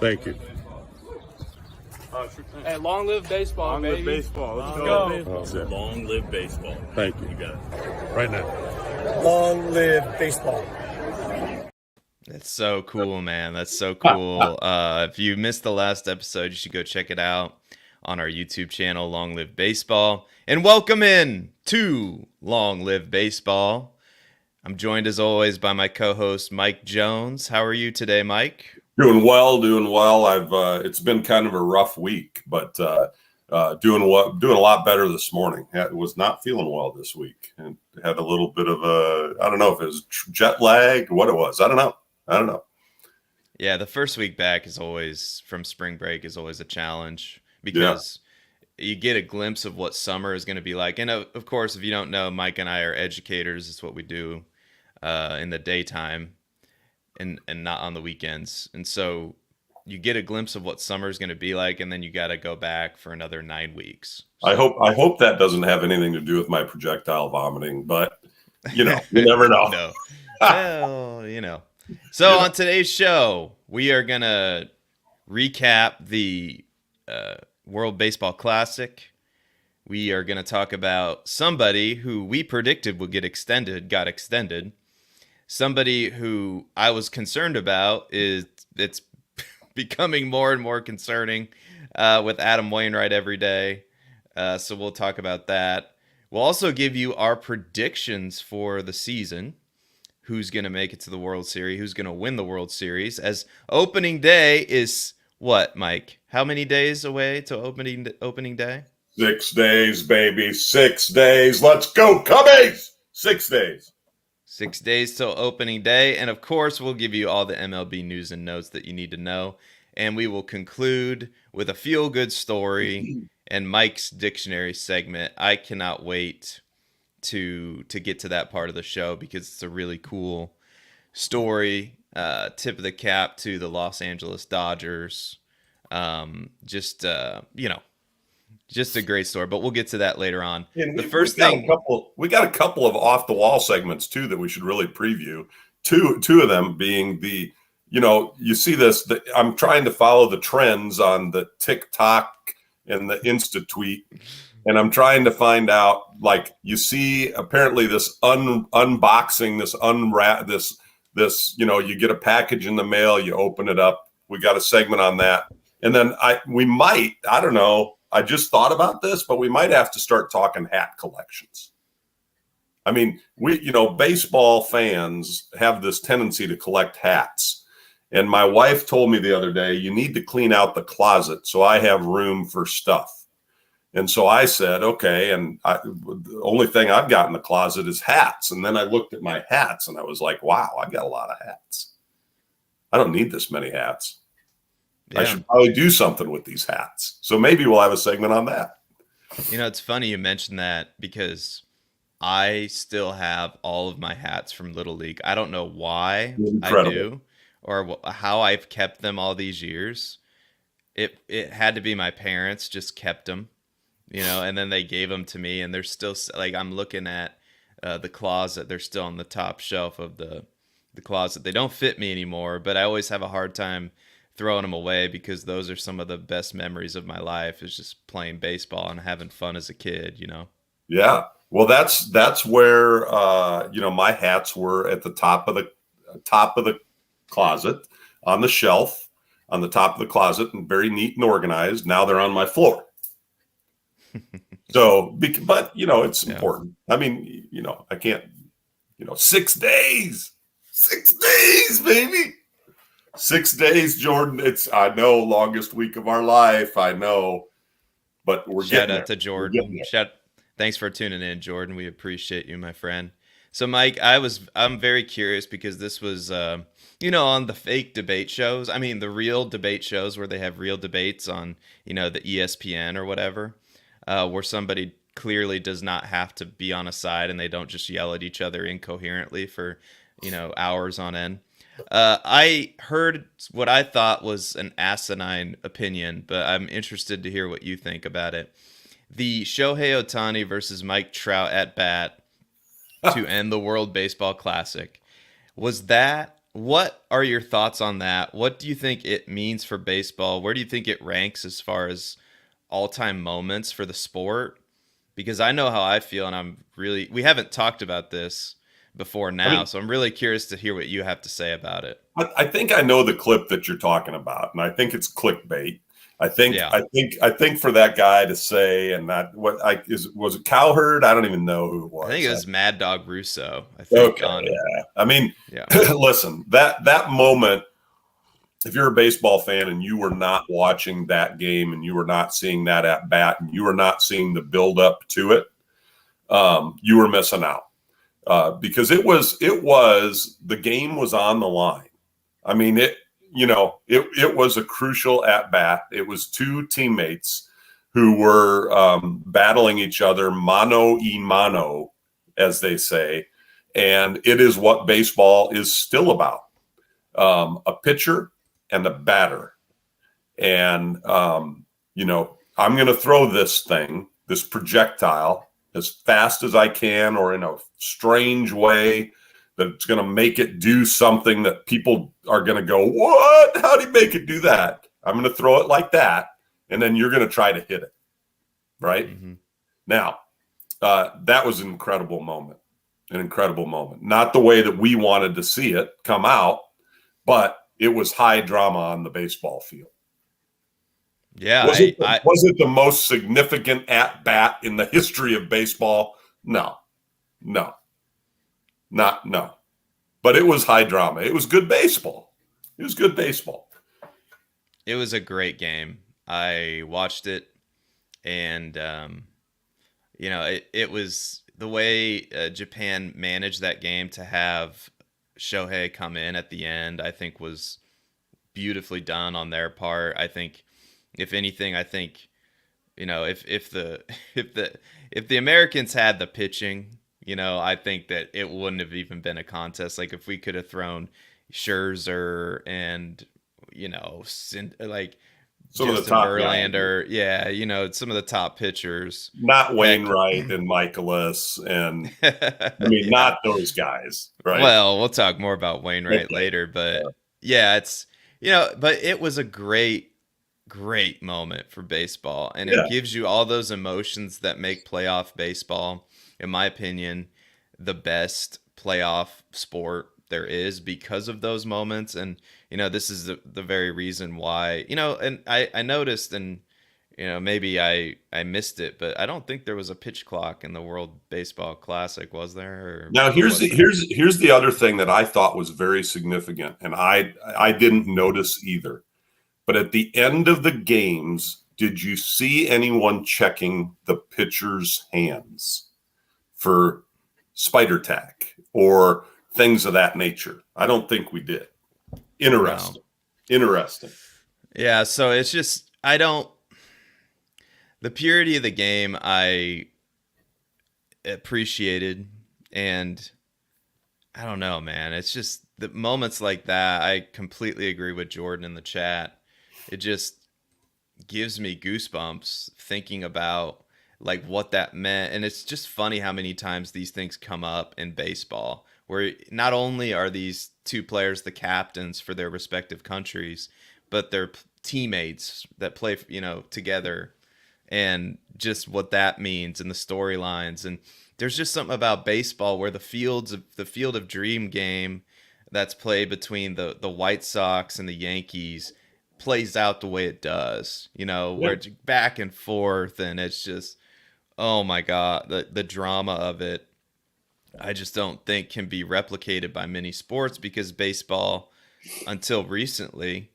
Thank you. Hey, long live baseball, Long baby. live baseball. Let's Long go. live baseball. Long live baseball. Thank you. You got it. Right now. Long live baseball. That's so cool, man. That's so cool. If you missed the last episode, you should go check it out on our YouTube channel, Long Live Baseball. And welcome in to Long Live Baseball. I'm joined as always by my co-host, Mike Jones. How are you today, Mike? Doing well. I've it's been kind of a rough week, but doing a lot better this morning. I was not feeling well this week and had a little bit of I don't know if it was jet lag, what it was. I don't know. Yeah, the first week back is always from spring break is always a challenge because you get a glimpse of what summer is going to be like. And of course, if you don't know, Mike and I are educators. It's what we do in the daytime and not on the weekends. And so you get a glimpse of what summer is going to be like, and then you got to go back for another 9 weeks. So, I hope that doesn't have anything to do with my projectile vomiting, but you never know. No. Well, So on today's show, we are going to recap the World Baseball Classic. We are going to talk about somebody who we predicted would got extended. Somebody who I was concerned about it's becoming more and more concerning with Adam Wainwright every day. So we'll talk about that. We'll also give you our predictions for the season. Who's going to make it to the World Series? Who's going to win the World Series? As opening day is what, Mike? How many days away to opening day? 6 days, baby. 6 days. Let's go, Cubbies! 6 days. 6 days till opening day. And of course, we'll give you all the MLB news and notes that you need to know. And we will conclude with a feel-good story and Mike's dictionary segment. I cannot wait to get to that part of the show because it's a really cool story. Tip of the cap to the Los Angeles Dodgers. Just a great story, but we'll get to that later on. And the first thing we got a couple of off the wall segments too that we should really preview. Two of them being you see this. I'm trying to follow the trends on the TikTok and the Insta tweet, and I'm trying to find out. Like you see, apparently this unboxing, this unwrap, this you get a package in the mail, you open it up. We got a segment on that, and then I don't know. I just thought about this, but we might have to start talking hat collections. I mean, baseball fans have this tendency to collect hats. And my wife told me the other day, you need to clean out the closet so I have room for stuff. And so I said, okay. And the only thing I've got in the closet is hats. And then I looked at my hats and I was like, wow, I got a lot of hats. I don't need this many hats. Yeah. I should probably do something with these hats. So maybe we'll have a segment on that. It's funny you mentioned that because I still have all of my hats from Little League. I don't know why I do or how I've kept them all these years. It had to be my parents just kept them, and then they gave them to me, and they're still like I'm looking at the closet. They're still on the top shelf of the closet. They don't fit me anymore, but I always have a hard time throwing them away because those are some of the best memories of my life is just playing baseball and having fun as a kid, Yeah. Well, that's where, my hats were at the top of the closet on the shelf on the top of the closet and very neat and organized. Now they're on my floor. So, but it's important. I mean, I can't, 6 days, 6 days, baby. 6 days, Jordan. It's, I know, longest week of our life. I know, but we're Shout out to Jordan. Thanks for tuning in, Jordan. We appreciate you, my friend. So, Mike, I'm very curious because this was, on the fake debate shows. I mean, the real debate shows where they have real debates on, the ESPN or whatever, where somebody clearly does not have to be on a side and they don't just yell at each other incoherently for, hours on end. I heard what I thought was an asinine opinion, but I'm interested to hear what you think about it. The Shohei Ohtani versus Mike Trout at bat to end the World Baseball Classic. Was that what are your thoughts on that? What do you think it means for baseball? Where do you think it ranks as far as all-time moments for the sport? Because I know how I feel, and we haven't talked about this before I now, mean, so I'm really curious to hear what you have to say about it. I think I know the clip that you're talking about, and I think it's clickbait. Yeah. I think for that guy to say, and that what I is was it Cowherd? I don't even know who it I think it was. was Mad Dog Russo, I think, Okay, on yeah. I mean, yeah. listen, that moment, if you're a baseball fan and you were not watching that game and you were not seeing that at bat and you were not seeing the build up to it, you were missing out. Because it was the game was on the line. I mean, it was a crucial at bat. It was two teammates who were battling each other mano a mano, as they say, and it is what baseball is still about: a pitcher and a batter. And I'm going to throw this thing, this projectile, as fast as I can, or in a strange way that's going to make it do something that people are going to go, "What? How do you make it do that?" I'm going to throw it like that, and then you're going to try to hit it. Right Mm-hmm. now, that was an incredible moment. An incredible moment. Not the way that we wanted to see it come out, but it was high drama on the baseball field. Yeah, Was it the most significant at bat in the history of baseball? No, no, not no. But it was high drama. It was good baseball. It was good baseball. it was a great game. I watched it, and it was the way Japan managed that game to have Shohei come in at the end. I think was beautifully done on their part. I think, if anything, if the if the Americans had the pitching, I think that it wouldn't have even been a contest. Like if we could have thrown Scherzer and like Some of the Justin top guys, Verlander, yeah, some of the top pitchers. not Heck, Wainwright and Mikolas, and I mean, yeah. not those guys, right? Well, we'll talk more about Wainwright Okay. later, but Yeah. yeah, but it was a great moment for baseball, and it Yeah. gives you all those emotions that make playoff baseball, in my opinion, the best playoff sport there is because of those moments. And this is the very reason why, and I noticed, and maybe I missed it, but I don't think there was a pitch clock in the World Baseball Classic, was there? Now Or here's was the there? here's the other thing that I thought was very significant, and I didn't notice either. But at the end of the games, did you see anyone checking the pitcher's hands for spider tack or things of that nature? I don't think we did. No. Interesting. Interesting. Yeah, so it's just the purity of the game I appreciated, and I don't know, man. It's just the moments like that. I completely agree with Jordan in the chat. It just gives me goosebumps thinking about like what that meant. And it's just funny how many times these things come up in baseball, where not only are these two players the captains for their respective countries, but they're teammates that play, together, and just what that means and the storylines. And there's just something about baseball where the Field of Dream game that's played between the White Sox and the Yankees plays out the way it does, where Yeah. it's back and forth, and it's just, oh my God, the drama of it, I just don't think can be replicated by many sports, because baseball, until recently,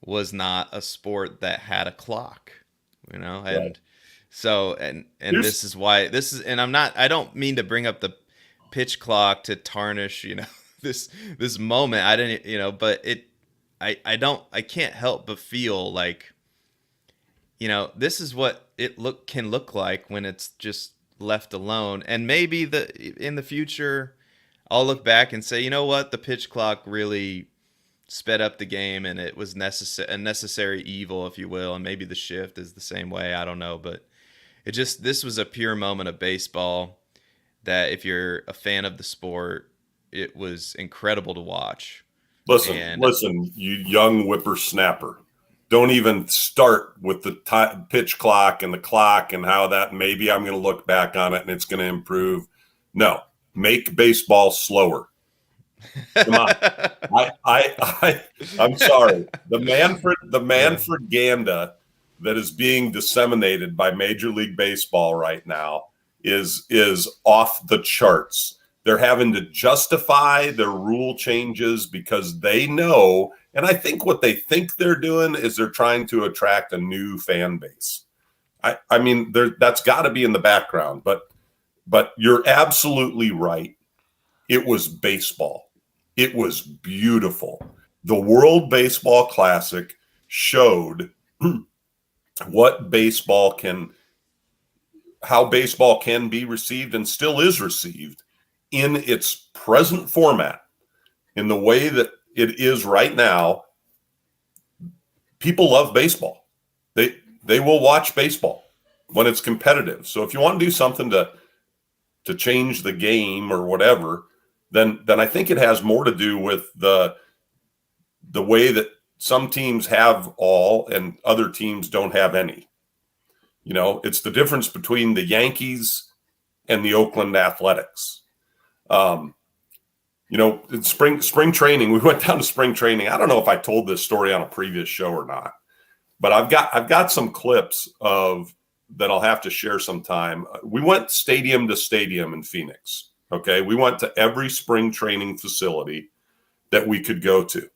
was not a sport that had a clock, Right. and so, and Here's this is why this is, and I don't mean to bring up the pitch clock to tarnish, this moment. I didn't, but I can't help but feel like, this is what it can look like when it's just left alone. And maybe in the future I'll look back and say, you know what, the pitch clock really sped up the game, and it was a necessary evil, if you will. And maybe the shift is the same way. I don't know, but this was a pure moment of baseball that, if you're a fan of the sport, it was incredible to watch. And Listen, you young whippersnapper. Don't even start with the pitch clock and the clock and how that maybe I'm going to look back on it and it's going to improve. No, make baseball slower. Come on. I'm sorry. The Manfred-ganda that is being disseminated by Major League Baseball right now is off the charts. They're having to justify their rule changes because they know, and I think what they think they're doing is they're trying to attract a new fan base. I mean, that's got to be in the background, but you're absolutely right. It was baseball. It was beautiful. The World Baseball Classic showed how baseball can be received and still is received in its present format, in the way that it is right now. People love baseball. They will watch baseball when it's competitive. So if you want to do something to change the game or whatever, then I think it has more to do with the way that some teams have all and other teams don't have any. You know, it's the difference between the Yankees and the Oakland Athletics. You know, in spring training, we went down to spring training. I don't know if I told this story on a previous show or not, but I've got some clips of that I'll have to share sometime. We went stadium to stadium in Phoenix. Okay, we went to every spring training facility that we could go to.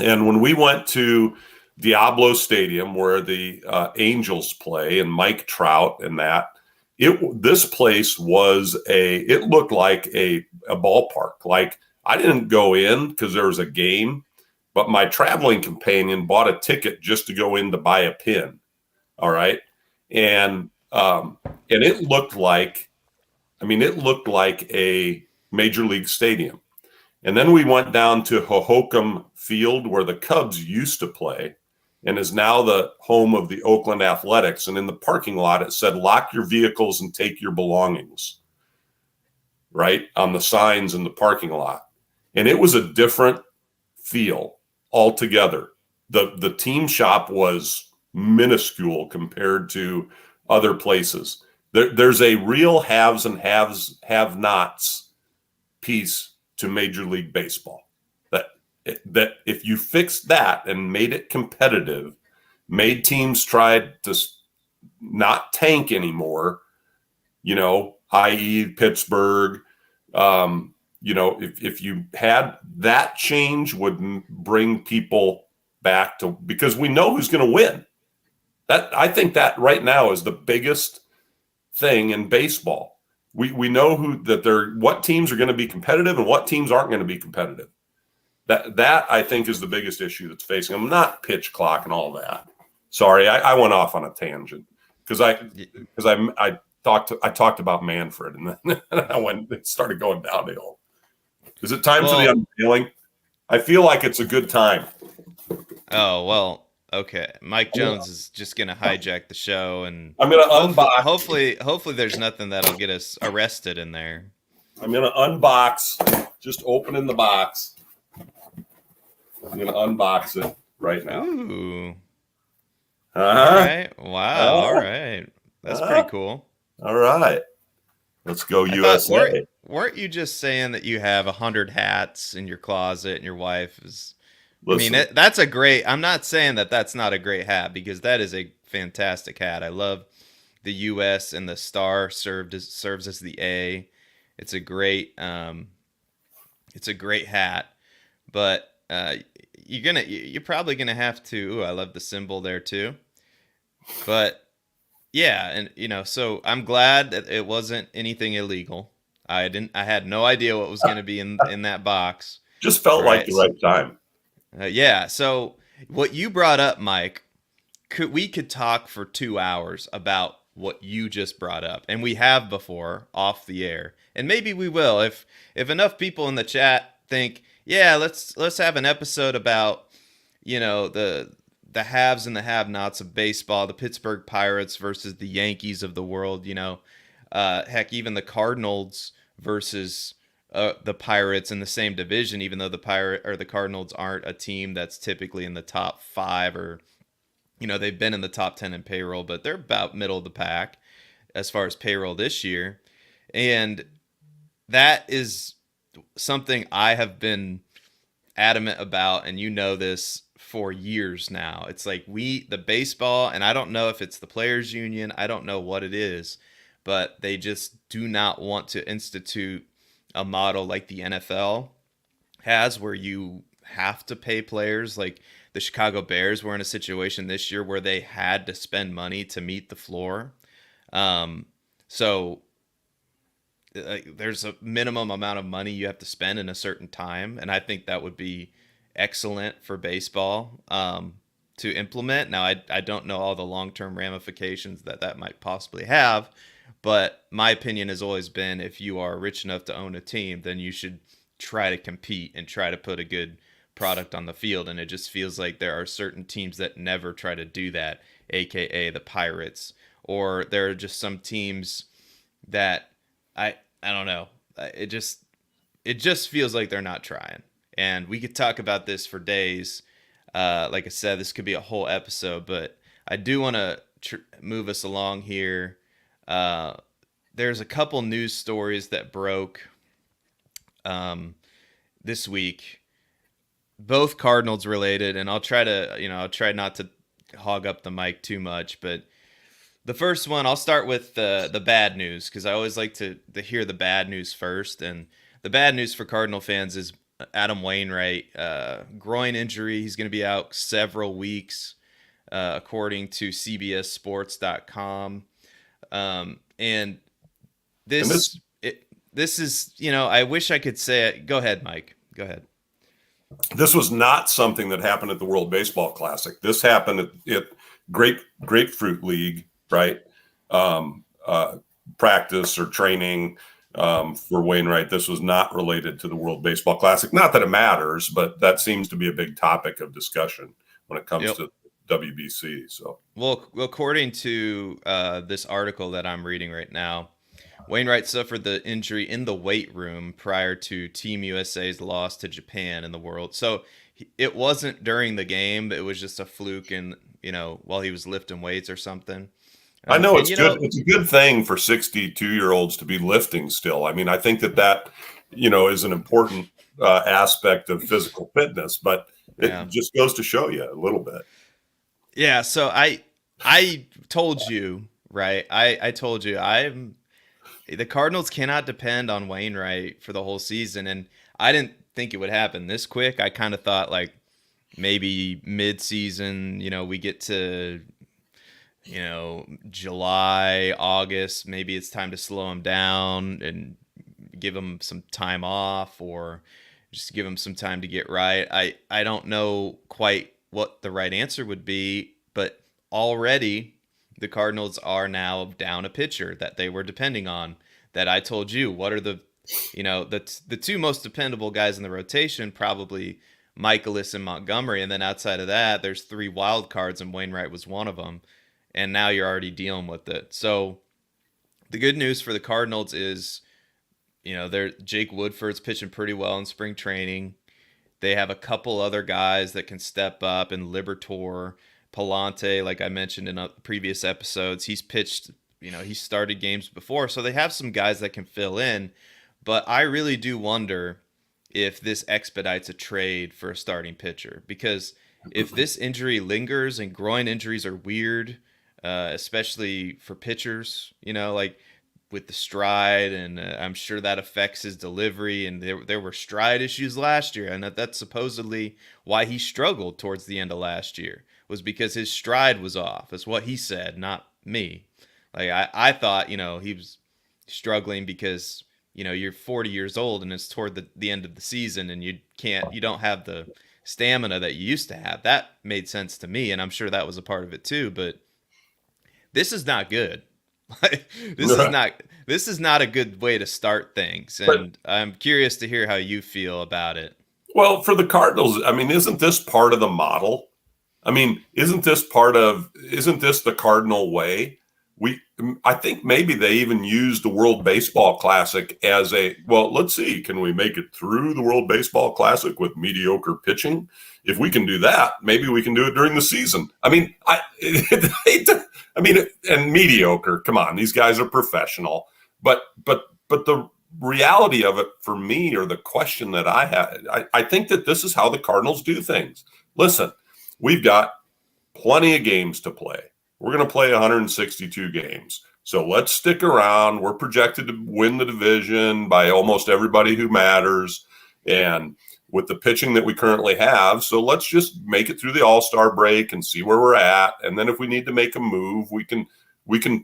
And when we went to Diablo Stadium, where the Angels play, and Mike Trout and that, this place was it looked like a ballpark. Like, I didn't go in because there was a game, but my traveling companion bought a ticket just to go in to buy a pin. All right. And it looked like, it looked like a major league stadium. And then we went down to Hohokam Field, where the Cubs used to play and is now the home of the Oakland Athletics. And in the parking lot, it said, "Lock your vehicles and take your belongings," right, on the signs in the parking lot. And it was a different feel altogether. The team shop was minuscule compared to other places. There's a real haves and have-nots piece to Major League Baseball. That if you fixed that and made it competitive, made teams try to not tank anymore, i.e. Pittsburgh, if you had that change, would bring people back to, because we know who's going to win. I think that right now is the biggest thing in baseball. We know what teams are going to be competitive and what teams aren't going to be competitive. That I think is the biggest issue that's facing them, not pitch clock and all that. Sorry, I went off on a tangent because I talked about Manfred, and then it started going downhill. Is it time for the unveiling? I feel like it's a good time. Oh, well, okay. Mike Jones is just going to hijack the show, and I'm going to unbox. Hopefully there's nothing that'll get us arrested in there. I'm going to unbox, just opening the box. I'm going to unbox it right now. Ooh. All right. Wow. All right. That's pretty cool. All right. Let's go USA. Weren't you just saying that you have 100 hats in your closet and your wife is... Listen, that's a great... I'm not saying that that's not a great hat, because that is a fantastic hat. I love the US, and the star serves as the A. It's a great hat, but you're probably gonna have to. Ooh, I love the symbol there too. But yeah, and so I'm glad that it wasn't anything illegal. I had no idea what was gonna be in that box. Just felt like the right time. Yeah. So what you brought up, Mike, we could talk for 2 hours about what you just brought up, and we have before off the air, and maybe we will if enough people in the chat think, yeah, let's have an episode about the haves and the have-nots of baseball, the Pittsburgh Pirates versus the Yankees of the world. Heck, even the Cardinals versus the Pirates in the same division, even though the Cardinals aren't a team that's typically in the top 5, or they've been in the top 10 in payroll, but they're about middle of the pack as far as payroll this year. And that is something I have been adamant about, and this for years now. It's like the baseball, and I don't know if it's the players union, I don't know what it is, but they just do not want to institute a model like the NFL has, where you have to pay players. Like the Chicago Bears were in a situation this year where they had to spend money to meet the floor. So there's a minimum amount of money you have to spend in a certain time, and I think that would be excellent for baseball to implement. Now, I don't know all the long-term ramifications that might possibly have, but my opinion has always been, if you are rich enough to own a team, then you should try to compete and try to put a good product on the field. And it just feels like there are certain teams that never try to do that, aka the Pirates, or there are just some teams that I don't know. It just feels like they're not trying. And we could talk about this for days. Like I said, this could be a whole episode, but I do want to move us along here. There's a couple news stories that broke this week, both Cardinals related, and I'll try not to hog up the mic too much, but the first one, I'll start with the bad news, because I always like to hear the bad news first. And the bad news for Cardinal fans is Adam Wainwright, groin injury. He's going to be out several weeks, according to CBSSports.com. And this is, I wish I could say it. Go ahead, Mike. Go ahead. This was not something that happened at the World Baseball Classic. This happened at Grapefruit League, right? Practice or training for Wainwright. This was not related to the World Baseball Classic. Not that it matters, but that seems to be a big topic of discussion when it comes to WBC. So, well, according to this article that I'm reading right now, Wainwright suffered the injury in the weight room prior to Team USA's loss to Japan in the World. So it wasn't during the game. It was just a fluke, and while he was lifting weights or something. I know it's good. It's a good thing for 62-year-olds to be lifting still. I mean, I think that is an important aspect of physical fitness, but it just goes to show you a little bit. Yeah. So I told you, right? I told you the Cardinals cannot depend on Wainwright for the whole season, and I didn't think it would happen this quick. I kind of thought like maybe mid-season, we get to July, August, maybe it's time to slow him down and give him some time off, or just give him some time to get right. I don't know quite what the right answer would be, but already the Cardinals are now down a pitcher that they were depending on, that I told you, what are the two most dependable guys in the rotation, probably Mikolas and Montgomery. And then outside of that, there's 3 wild cards, and Wainwright was one of them. And now you're already dealing with it. So the good news for the Cardinals is, Jake Woodford's pitching pretty well in spring training. They have a couple other guys that can step up, and Liberatore, Palante, like I mentioned in previous episodes, he's pitched, he started games before. So they have some guys that can fill in. But I really do wonder if this expedites a trade for a starting pitcher, because if this injury lingers, and groin injuries are weird, especially for pitchers, like with the stride, and I'm sure that affects his delivery. And there were stride issues last year, and that's supposedly why he struggled towards the end of last year, was because his stride was off. That's what he said, not me. Like I thought, he was struggling because you're 40 years old and it's toward the end of the season, and you don't have the stamina that you used to have. That made sense to me, and I'm sure that was a part of it too. But this is not good. This is not a good way to start things, and I'm curious to hear how you feel about it. Well, for the Cardinals, I mean, isn't this part of the model? I mean, isn't this the Cardinal way? I think maybe they even used the World Baseball Classic as let's see, can we make it through the World Baseball Classic with mediocre pitching? If we can do that, maybe we can do it during the season. I mean, and mediocre, come on, these guys are professional. But the reality of it for me, or the question that I had, I think that this is how the Cardinals do things. Listen, we've got plenty of games to play. We're going to play 162 games. So let's stick around. We're projected to win the division by almost everybody who matters, and with the pitching that we currently have. So let's just make it through the All-Star break and see where we're at. And then if we need to make a move, we can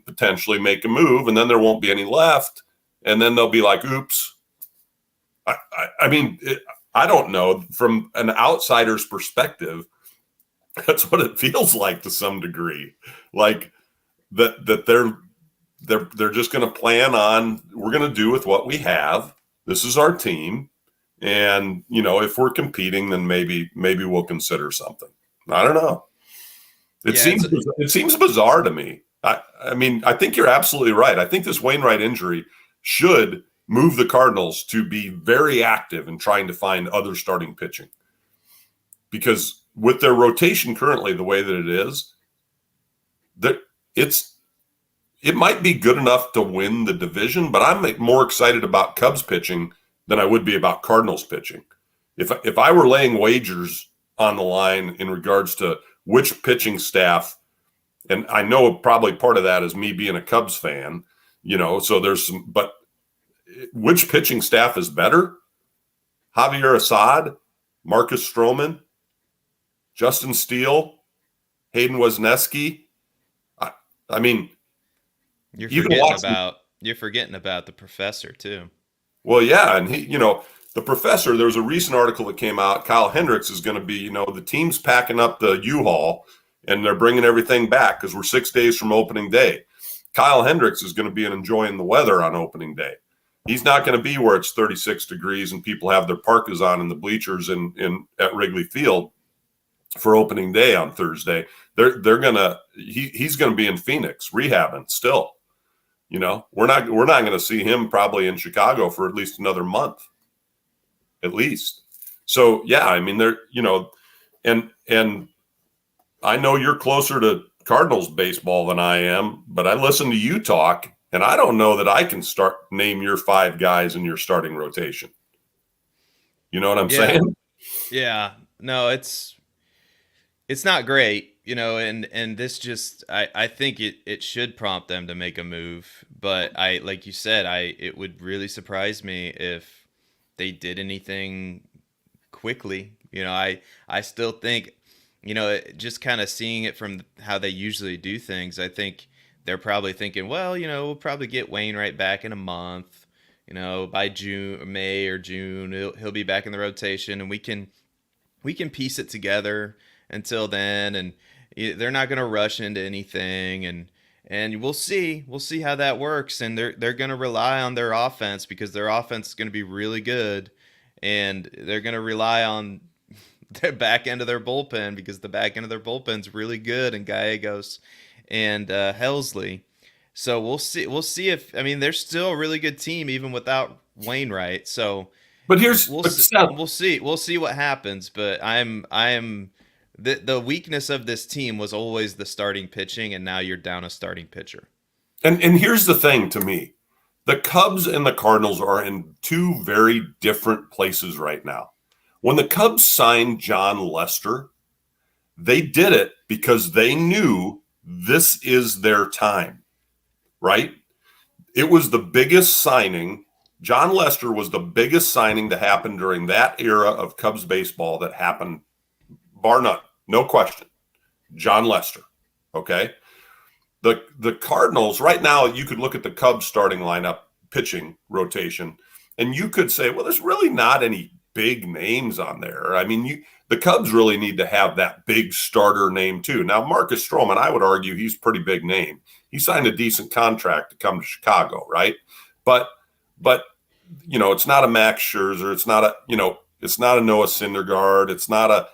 potentially make a move, and then there won't be any left. And then they'll be like, oops. I don't know. From an outsider's perspective, that's what it feels like to some degree. Like that they're just going to plan on, we're going to do with what we have. This is our team. And, if we're competing, then maybe we'll consider something. I don't know. It seems bizarre to me. I think you're absolutely right. I think this Wainwright injury should move the Cardinals to be very active in trying to find other starting pitching. Because with their rotation currently the way that it is, that it might be good enough to win the division, but I'm more excited about Cubs pitching than I would be about Cardinals pitching. If I were laying wagers on the line in regards to which pitching staff, and I know probably part of that is me being a Cubs fan, so there's some, but which pitching staff is better? Javier Assad, Marcus Stroman, Justin Steele, Hayden Wesneski. I mean, you're forgetting about the professor too. Well, yeah, and the professor. There was a recent article that came out. Kyle Hendricks is going to be, the team's packing up the U-Haul and they're bringing everything back because we're 6 days from opening day. Kyle Hendricks is going to be enjoying the weather on opening day. He's not going to be where it's 36 degrees and people have their parkas on in the bleachers at Wrigley Field for opening day on Thursday. He's going to be in Phoenix rehabbing still. We're not going to see him probably in Chicago for at least another month, at least. So yeah, I mean, and I know you're closer to Cardinals baseball than I am, but I listen to you talk, and I don't know that I can name your 5 guys in your starting rotation. You know what I'm saying? Yeah. No, it's not great, and this just, I think it should prompt them to make a move. But like you said, it would really surprise me if they did anything quickly. I still think, just kind of seeing it from how they usually do things, I think they're probably thinking, well, we'll probably get Wainwright back in a month, by May or June, he'll be back in the rotation, and we can piece it together until then, and they're not going to rush into anything, and we'll see how that works. And they're going to rely on their offense because their offense is going to be really good, and they're going to rely on the back end of their bullpen because the back end of their bullpen is really good, and Gallegos and Helsley. So we'll see if, they're still a really good team even without Wainwright. So but we'll see what happens. But the weakness of this team was always the starting pitching, and now you're down a starting pitcher. And here's the thing to me. The Cubs and the Cardinals are in 2 very different places right now. When the Cubs signed John Lester, they did it because they knew this is their time, right? It was the biggest signing. John Lester was the biggest signing to happen during that era of Cubs baseball that happened, bar none, no question. John Lester, okay? The Cardinals, right now, you could look at the Cubs starting lineup, pitching rotation, and you could say, well, there's really not any big names on there. The Cubs really need to have that big starter name too. Now, Marcus Stroman, I would argue he's a pretty big name. He signed a decent contract to come to Chicago, right? But it's not a Max Scherzer. It's not a Noah Syndergaard. It's not a,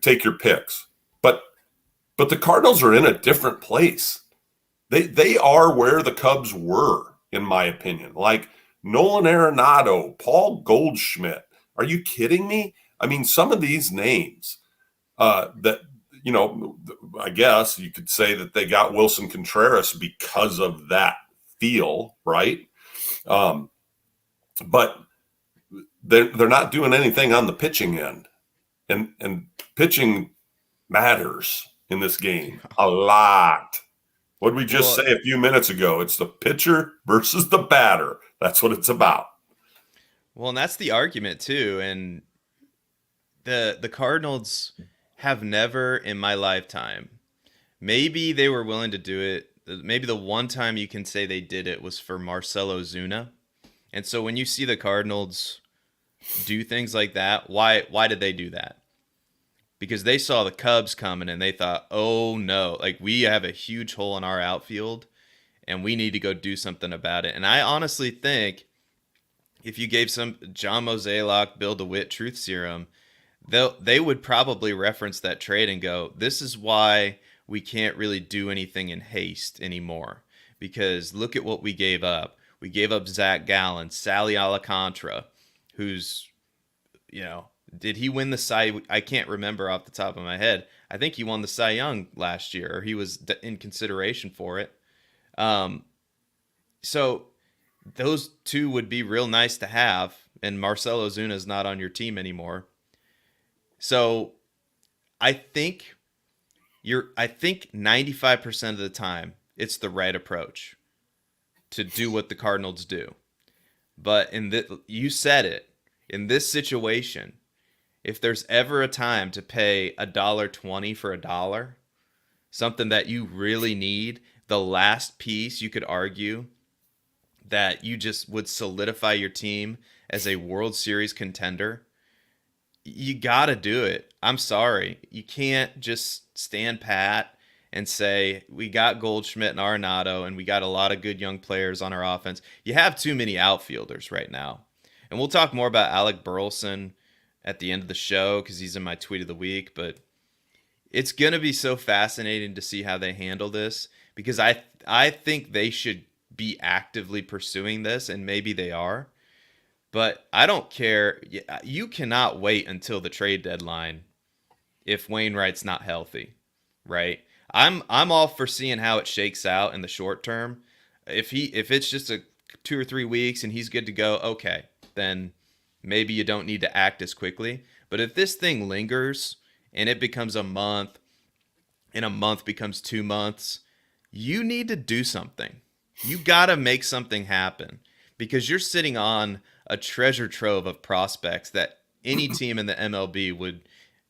take your picks. But the Cardinals are in a different place. They are where the Cubs were, in my opinion. Like Nolan Arenado, Paul Goldschmidt. Are you kidding me? I mean, some of these names that, you know, I guess you could say that they got Wilson Contreras because of that feel, right? Um, but they're not doing anything on the pitching end, and pitching matters in this game a lot. What did we just Well, say a few minutes ago? It's the pitcher versus the batter. That's what it's about. well, and that's the argument too. And the Cardinals have never in my lifetime. Maybe they were willing to do it. Maybe the one time you can say they did it was for Marcelo Zuna. And so when you see the Cardinals do things like that, why did they do that? Because they saw the Cubs coming and they thought, "Oh no, like we have a huge hole in our outfield and we need to go do something about it." And I honestly think if you gave some John Mozeliak, Bill DeWitt truth serum, they would probably reference that trade and go, "This is why we can't really do anything in haste anymore, because look at what we gave up. We gave up Zach Gallen, Sally Alcantara, who's, you know, did he win the Cy? I can't remember off the top of my head. I think he won the Cy Young last year, or he was in consideration for it. Um, so those two would be real nice to have, and Marcelo Zuna is not on your team anymore. So I think I think 95% of the time it's the right approach to do what the Cardinals do. But you said it, in this situation, if there's ever a time to pay $1.20 for a dollar, something that you really need, the last piece you could argue that you just would solidify your team as a World Series contender, you got to do it. I'm sorry. You can't just stand pat and say, we got Goldschmidt and Arenado, and we got a lot of good young players on our offense. You have too many outfielders right now. And we'll talk more about Alec Burleson at the end of the show because he's in my tweet of the week. But it's going to be so fascinating to see how they handle this, because I think they should be actively pursuing this, and maybe they are. But I don't care. You cannot wait until the trade deadline if Wainwright's not healthy, right? I'm all for seeing how it shakes out in the short term. If it's just a 2 or 3 weeks and he's good to go, okay, then maybe you don't need to act as quickly. But if this thing lingers and it becomes a month, and a month becomes 2 months, you need to do something. You got to make something happen, because you're sitting on a treasure trove of prospects that any team in the MLB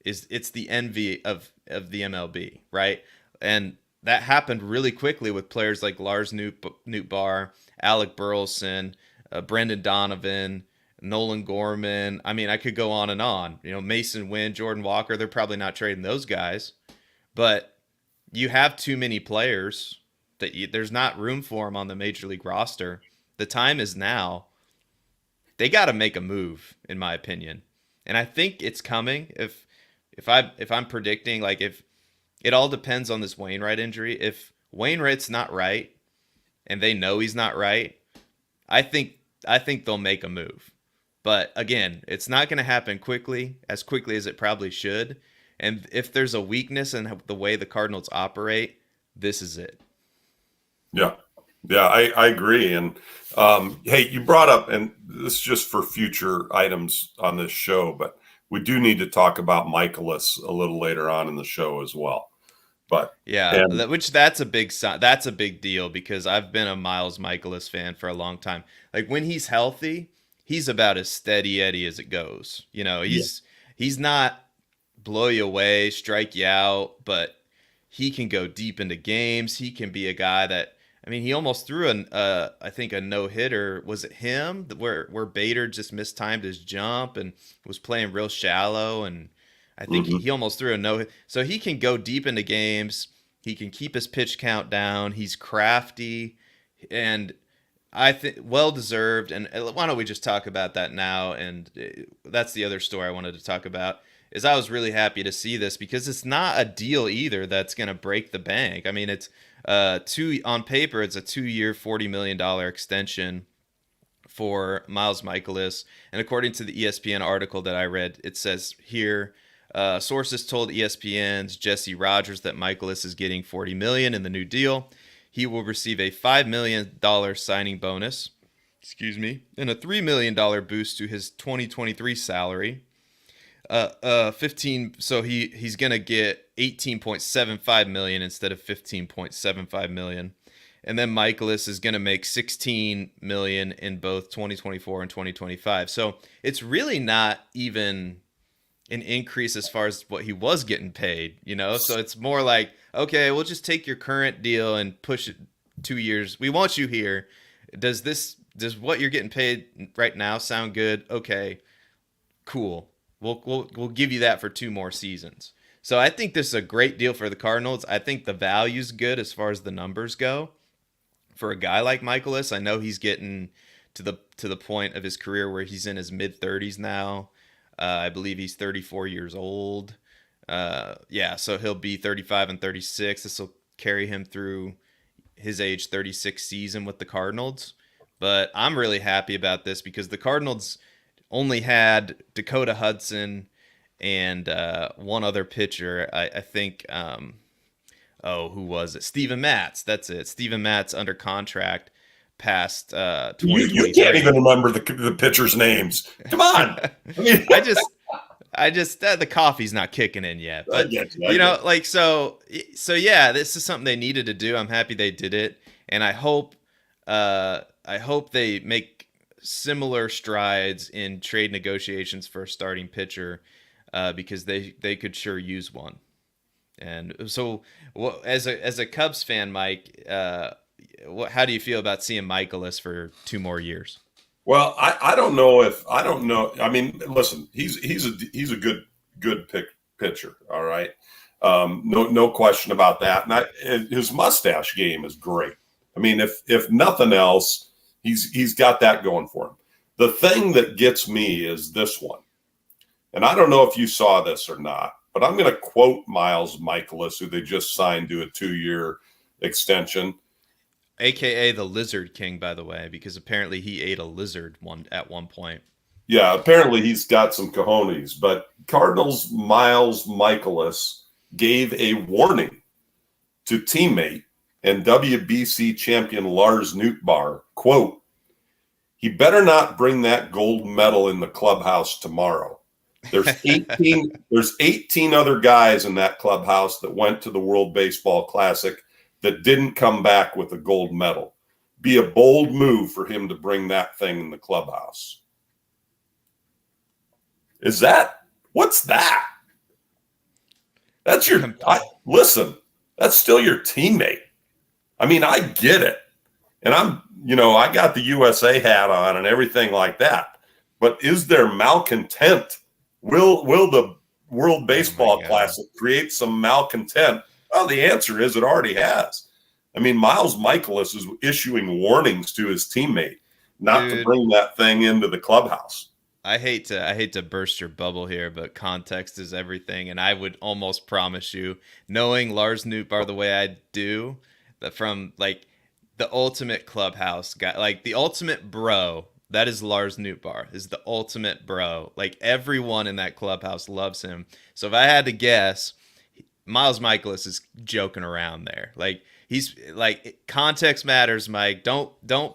it's the envy of the MLB, right? And that happened really quickly with players like Lars Nootbaar, Alec Burleson, Brendan Donovan, Nolan Gorman. I mean, I could go on and on. You know, Mason Wynn, Jordan Walker, they're probably not trading those guys. But you have too many players that there's not room for them on the major league roster. The time is now. They got to make a move, in my opinion, and I think it's coming. If I'm predicting, like, if it all depends on this Wainwright injury. If Wainwright's not right, and they know he's not right, I think they'll make a move. But again, it's not going to happen as quickly as it probably should. And if there's a weakness in the way the Cardinals operate, this is it. Yeah. Yeah, I agree. And hey, you brought up, and this is just for future items on this show, but we do need to talk about Mikolas a little later on in the show as well. But yeah, that's a big deal, because I've been a Miles Mikolas fan for a long time. Like, when he's healthy, he's about as steady Eddie as it goes. You know, he's not blow you away, strike you out, but he can go deep into games. He can be a guy that, I mean, he almost threw I think a no-hitter. Was it him where Bader just mistimed his jump and was playing real shallow? And I think he almost threw a no-hit. So he can go deep into games. He can keep his pitch count down. He's crafty, and I think well-deserved. And why don't we just talk about that now? And that's the other story I wanted to talk about. is I was really happy to see this because it's not a deal either that's going to break the bank. I mean, it's on paper, it's a 2-year, $40 million extension for Miles Mikolas. And according to the ESPN article that I read, it says here, sources told ESPN's Jesse Rogers that Mikolas is getting $40 million in the new deal. He will receive a $5 million signing bonus, and a $3 million boost to his 2023 salary. 15. So he's gonna get 18.75 million instead of 15.75 million. And then Mikolas is going to make 16 million in both 2024 and 2025. So it's really not even an increase as far as what he was getting paid, you know? So it's more like, okay, we'll just take your current deal and push it 2 years. We want you here. Does what you're getting paid right now sound good? Okay, cool. We'll give you that for 2 more seasons. So I think this is a great deal for the Cardinals. I think the value's good as far as the numbers go. For a guy like Mikolas, I know he's getting to the point of his career where he's in his mid-30s now. I believe he's 34 years old. So he'll be 35 and 36. This will carry him through his age 36 season with the Cardinals. But I'm really happy about this because the Cardinals only had Dakota Hudson and one other pitcher. I think who was it? Steven Matz. That's it. Steven Matz under contract past 2023. You can't even remember the pitchers' names. Come on. I mean, I just the coffee's not kicking in yet. But yeah, this is something they needed to do. I'm happy they did it, and I hope they make similar strides in trade negotiations for a starting pitcher, because they could sure use one. And so, as a Cubs fan, Mike, how do you feel about seeing Mikolas for 2 more years? Well, I don't know. I mean, listen, he's a good pitcher. All right, no question about that. And his mustache game is great. I mean, if nothing else, he's got that going for him. The thing that gets me is this one, and I don't know if you saw this or not. But I'm going to quote Miles Mikolas, who they just signed to a 2-year extension. AKA the Lizard King, by the way, because apparently he ate a lizard at one point. Yeah, apparently he's got some cojones. But Cardinals Miles Mikolas gave a warning to teammate and WBC champion Lars Nootbaar, quote, "He better not bring that gold medal in the clubhouse tomorrow. There's 18 other guys in that clubhouse that went to the World Baseball Classic that didn't come back with a gold medal. Be a bold move for him to bring that thing in the clubhouse." What's that? That's listen, that's still your teammate. I mean, I get it. And I got the USA hat on and everything like that. But is there malcontent? Will the World Baseball Classic create some malcontent? Well, the answer is it already has. I mean, Miles Mikolas is issuing warnings to his teammate not to bring that thing into the clubhouse. I hate to burst your bubble here, but context is everything, and I would almost promise you, knowing Lars Nootbaar the way I do, that from like the ultimate clubhouse guy, like the ultimate bro. That is Lars Nootbaar, is the ultimate bro. Like, everyone in that clubhouse loves him. So if I had to guess, Miles Mikolas is joking around there. Like, he's like, context matters, Mike. Don't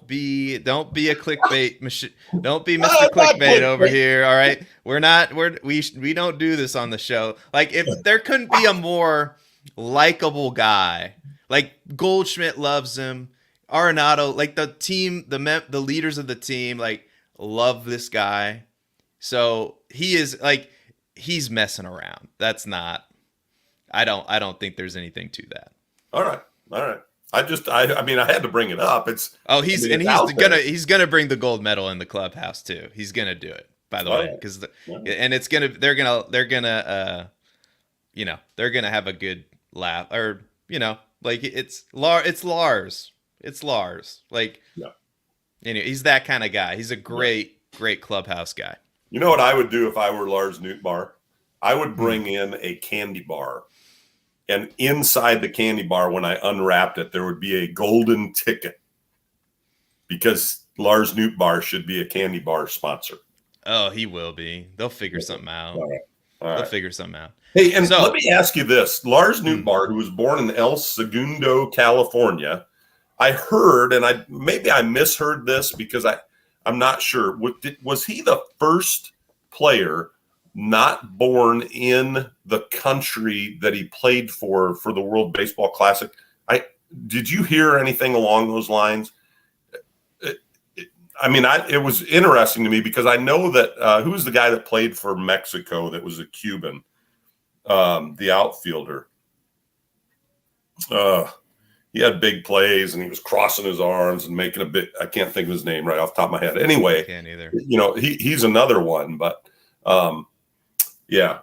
be a clickbait machine. Don't be Mr. Clickbait over here. All right, we don't do this on the show. Like, if there couldn't be a more likable guy, like Goldschmidt loves him. Arenado, like the team, the leaders of the team, like, love this guy. So he's messing around. That's not. I don't think there's anything to that. All right. I mean, I had to bring it up. He's gonna bring the gold medal in the clubhouse too. He's gonna do it, by the way, because they're gonna have a good laugh, or like it's Lars. It's Lars. Like, anyway, he's that kind of guy. He's a great clubhouse guy. You know what I would do if I were Lars Nootbaar? I would bring in a candy bar. And inside the candy bar, when I unwrapped it, there would be a golden ticket because Lars Nootbaar should be a candy bar sponsor. Oh, he will be. They'll figure something out. All right. They'll figure something out. Hey, and let me ask you this. Lars Nootbaar, who was born in El Segundo, California, I heard, and maybe I misheard this because I'm not sure. Was he the first player not born in the country that he played for the World Baseball Classic? Did you hear anything along those lines? It was interesting to me because I know that who was the guy that played for Mexico that was a Cuban, the outfielder. He had big plays and he was crossing his arms and making a bit. I can't think of his name right off the top of my head. Anyway, can't either. He's another one, but yeah.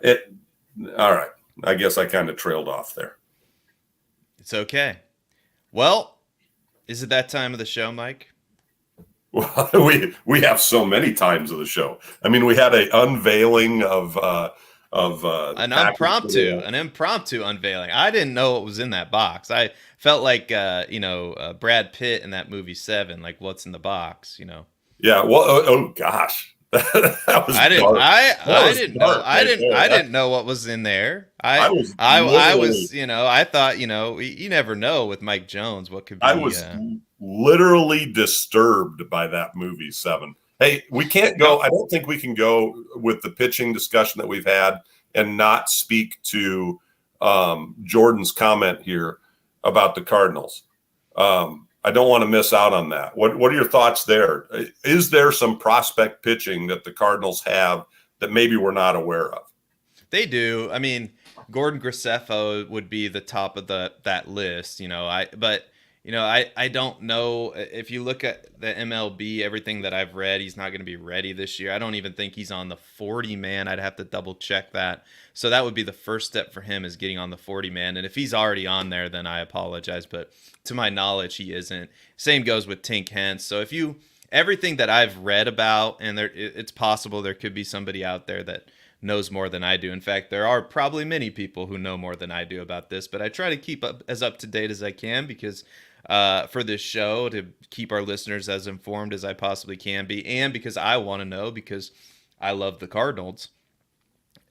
All right. I guess I kind of trailed off there. It's okay. Well, is it that time of the show, Mike? Well, we have so many times of the show. I mean, we had an unveiling of an impromptu unveiling. I didn't know what was in that box. I felt like Brad Pitt in that movie Seven, like what's in the box, Yeah. Well, oh gosh. That was I didn't know what was in there. I thought, you never know with Mike Jones what could be. I was literally disturbed by that movie Seven. Hey, we can't go. I don't think we can go with the pitching discussion that we've had and not speak to Jordan's comment here about the Cardinals. I don't want to miss out on that. What are your thoughts there? Is there some prospect pitching that the Cardinals have that maybe we're not aware of? They do. I mean, Gordon Graceffo would be the top of that list, I don't know. If you look at the MLB, everything that I've read, he's not going to be ready this year. I don't even think he's on the 40-man. I'd have to double check that. So that would be the first step for him, is getting on the 40-man. And if he's already on there, then I apologize. But to my knowledge, he isn't. Same goes with Tink Hence. So everything that I've read about, and it's possible there could be somebody out there that knows more than I do. In fact, there are probably many people who know more than I do about this, but I try to keep up to date as I can because for this show, to keep our listeners as informed as I possibly can be, and because I want to know, because I love the Cardinals.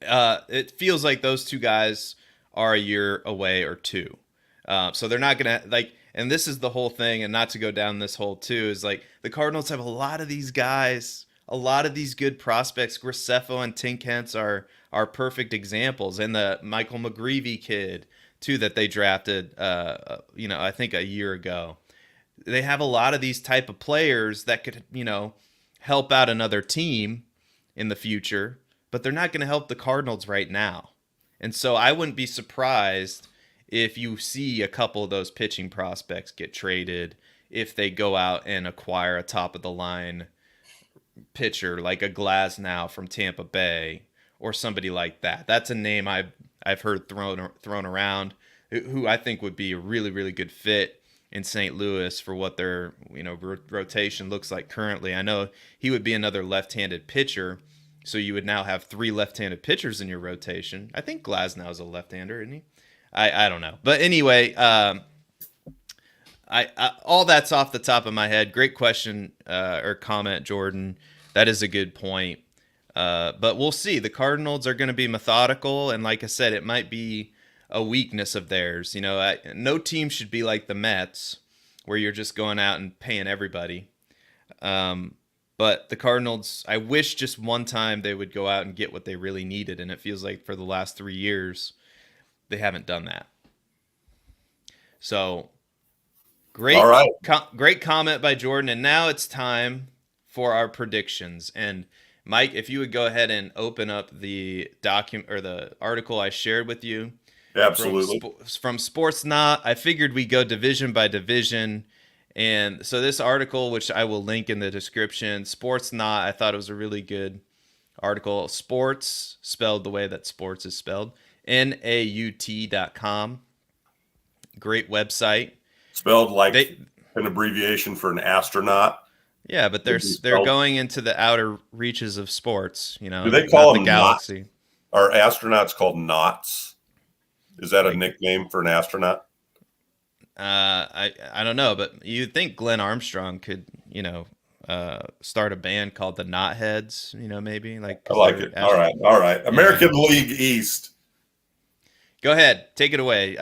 It feels like those two guys are a year away or two. So they're not going to, and this is the whole thing, and not to go down this hole too, is like the Cardinals have a lot of these guys, a lot of these good prospects. Graceffo and Tink Hence are perfect examples, and the Michael McGreevy kid too that they drafted, I think a year ago. They have a lot of these type of players that could, help out another team in the future, but they're not going to help the Cardinals right now. And so I wouldn't be surprised if you see a couple of those pitching prospects get traded, if they go out and acquire a top of the line pitcher like a Glasnow from Tampa Bay or somebody like that. That's a name I've heard thrown around, who I think would be a really, really good fit in St. Louis for what their rotation looks like currently. I know he would be another left-handed pitcher, so you would now have 3 left-handed pitchers in your rotation. I think Glasnow is a left-hander, isn't he? I don't know, but anyway, I all that's off the top of my head. Great question or comment, Jordan. That is a good point. But we'll see. The Cardinals are going to be methodical, and like I said, it might be a weakness of theirs. No team should be like the Mets, where you're just going out and paying everybody. But the Cardinals, I wish just one time they would go out and get what they really needed, and it feels like for the last 3 years, they haven't done that. So, great, all right. Great comment by Jordan, and now it's time for our predictions. And Mike, if you would go ahead and open up the document or the article I shared with you. Absolutely. From Sports Not, I figured we go division by division. And so this article, which I will link in the description, Sports Not, I thought it was a really good article. Sports, spelled the way that sports is spelled, naut.com. Great website. Spelled like an abbreviation for an astronaut. Yeah, but they're going into the outer reaches of sports, Do they call them the galaxy. Are astronauts called knots? Is that a Like, nickname for an astronaut? I don't know, but you'd think Glenn Armstrong could, start a band called the Knotheads, maybe like I because like it. they're All right. All right. yeah. American League East. Go ahead, take it away.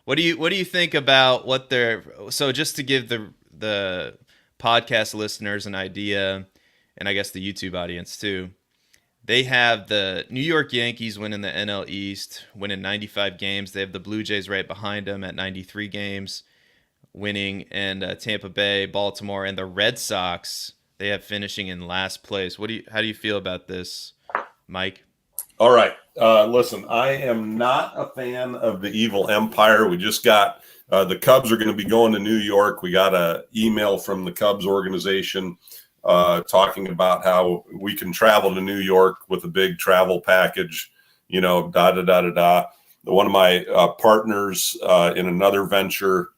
What do you think about what they're so just to give the podcast listeners an idea, and I guess the YouTube audience too. They have the New York Yankees winning the NL East, winning 95 games. They have the Blue Jays right behind them at 93 games, winning, and Tampa Bay, Baltimore, and the Red Sox. They have finishing in last place. How do you feel about this, Mike? All right. Listen, I am not a fan of the evil empire. We just got the Cubs are going to be going to New York. We got an email from the Cubs organization talking about how we can travel to New York with a big travel package, da da da da da. One of my partners in another venture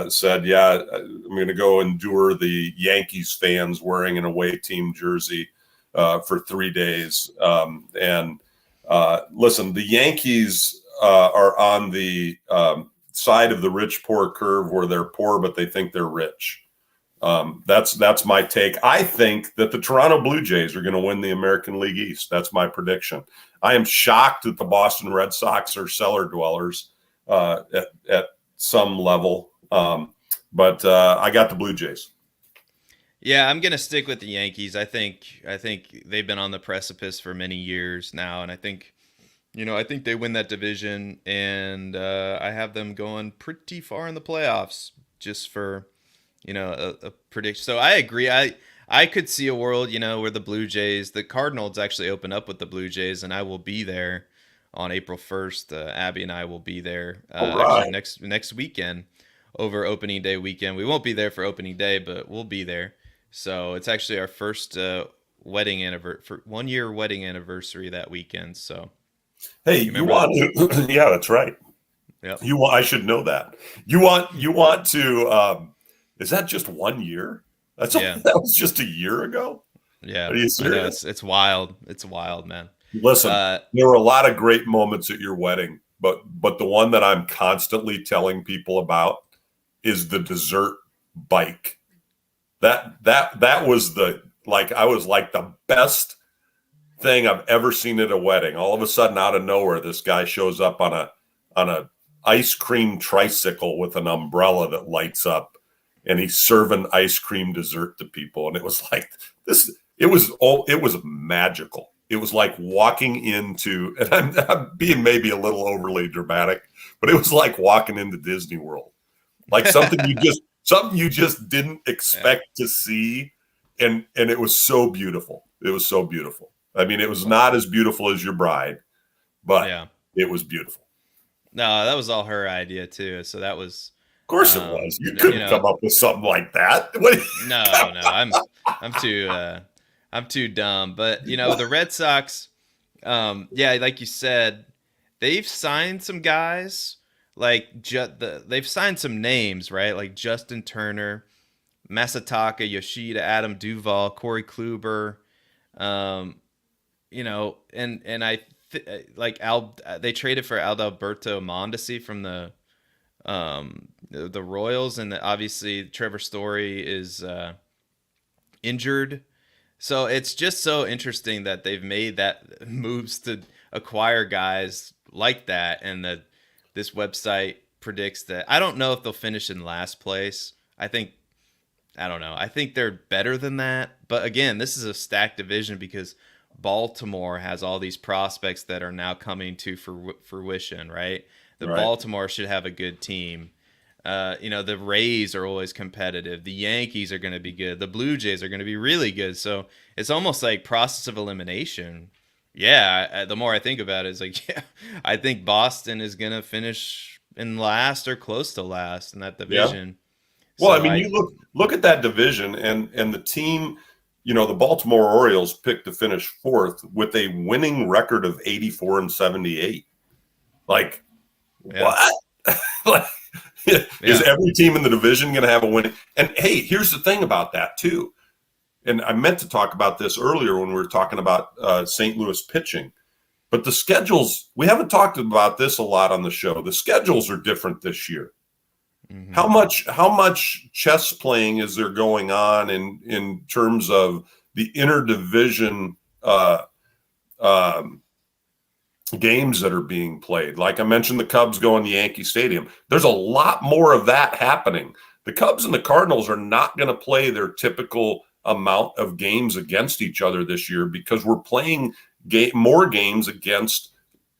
said, yeah, I'm going to go endure the Yankees fans wearing an away team jersey for 3 days. Listen, the Yankees are on the side of the rich poor curve where they're poor, but they think they're rich. That's my take. I think that the Toronto Blue Jays are going to win the American League East. That's my prediction. I am shocked that the Boston Red Sox are cellar dwellers at some level. But I got the Blue Jays. Yeah, I'm gonna stick with the Yankees. I think they've been on the precipice for many years now, and I think they win that division, and I have them going pretty far in the playoffs. Just for a prediction. So I agree. I could see a world where the Cardinals actually open up with the Blue Jays, and I will be there on April 1st. Abby and I will be there All actually right. next weekend over opening day weekend. We won't be there for opening day, but we'll be there. So it's actually our first wedding anniversary, 1 year wedding anniversary that weekend. So Hey, you you remember that? want to? Yeah, that's right. Yep. You want? I should know that. You want to? Is that just 1 year? Yeah. That was just a year ago. Yeah. Are you I know serious? it's wild. It's wild, man. Listen, Uh, there were a lot of great moments at your wedding, but the one that I'm constantly telling people about is the dessert bike. That was I was like the best thing I've ever seen at a wedding. All of a sudden, out of nowhere, this guy shows up on a ice cream tricycle with an umbrella that lights up, and he's serving ice cream dessert to people. And it was like this. It was magical. It was like walking into, and I'm being maybe a little overly dramatic, but it was like walking into Disney World, like something you just didn't yeah. expect to see, and it was so beautiful. It was so beautiful. I mean, it was Well, not as beautiful as your bride, but yeah. it was beautiful. No, that was all her idea too. So that was, Of course it was. You you couldn't know, come up with something like that. What? no, I'm too, I'm too dumb. But the Red Sox, yeah, like you said, they've signed some guys. They've signed some names, right? Like Justin Turner, Masataka Yoshida, Adam Duvall, Corey Kluber, um, and like they traded for Adalberto Mondesi from the Royals, and obviously Trevor Story is injured. So it's just so interesting that they've made that moves to acquire guys like that, and that this website predicts that. I don't know if they'll finish in last place. I don't know. I think they're better than that. But again, this is a stacked division because Baltimore has all these prospects that are now coming to fruition, right? The Right. Baltimore should have a good team. The Rays are always competitive. The Yankees are going to be good. The Blue Jays are going to be really good. So it's almost like process of elimination. Yeah, the more I think about it, it's like, yeah, I think Boston is going to finish in last or close to last in that Yeah. division. Well, I So mean, you look at that division, and the team. The Baltimore Orioles picked to finish fourth with a winning record of 84-78. Like, yeah, what? Like, is yeah, every team in the division going to have a win? And hey, here's the thing about that too. And I meant to talk about this earlier when we were talking about St. Louis pitching. But the schedules, we haven't talked about this a lot on the show. The schedules are different this year. Mm-hmm. How much chess playing is there going on in terms of the interdivision games that are being played? Like I mentioned, the Cubs going to Yankee Stadium. There's a lot more of that happening. The Cubs and the Cardinals are not going to play their typical amount of games against each other this year because we're playing more games against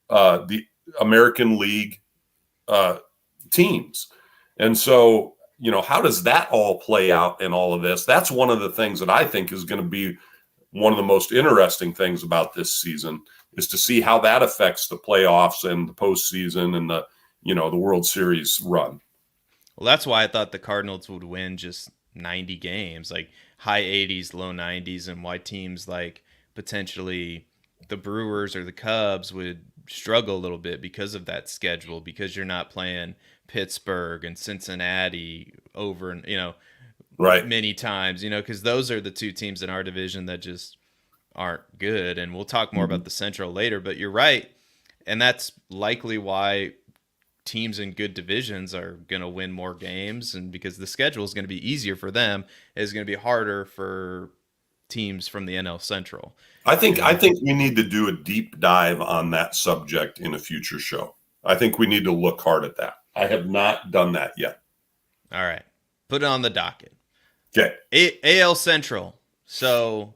the American League teams. And so, how does that all play out in all of this? That's one of the things that I think is going to be one of the most interesting things about this season, is to see how that affects the playoffs and the postseason and the World Series run. Well, that's why I thought the Cardinals would win just 90 games, like high 80s, low 90s, and why teams like potentially the Brewers or the Cubs would struggle a little bit because of that schedule, because you're not playing Pittsburgh and Cincinnati over and Right. many times, because those are the two teams in our division that just aren't good. And we'll talk more about the Central later, but you're right. And that's likely why teams in good divisions are going to win more games, and because the schedule is going to be easier for them, it's going to be harder for teams from the NL Central. I think we need to do a deep dive on that subject in a future show. I think we need to look hard at that. I have not done that yet. All right. Put it on the docket. Okay. AL Central. So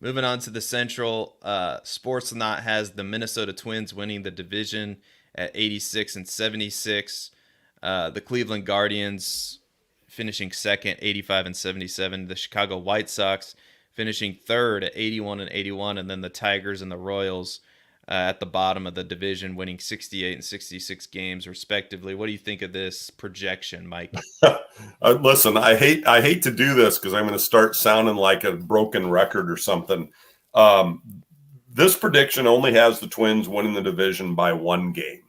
moving on to the Central, Sportsnot has the Minnesota Twins winning the division at 86 and 76. The Cleveland Guardians finishing second, 85 and 77. The Chicago White Sox finishing third at 81 and 81. And then the Tigers and the Royals at the bottom of the division, winning 68 and 66 games respectively. What do you think of this projection, Mike? Listen, I hate to do this because I'm going to start sounding like a broken record or something. This prediction only has the Twins winning the division by one game.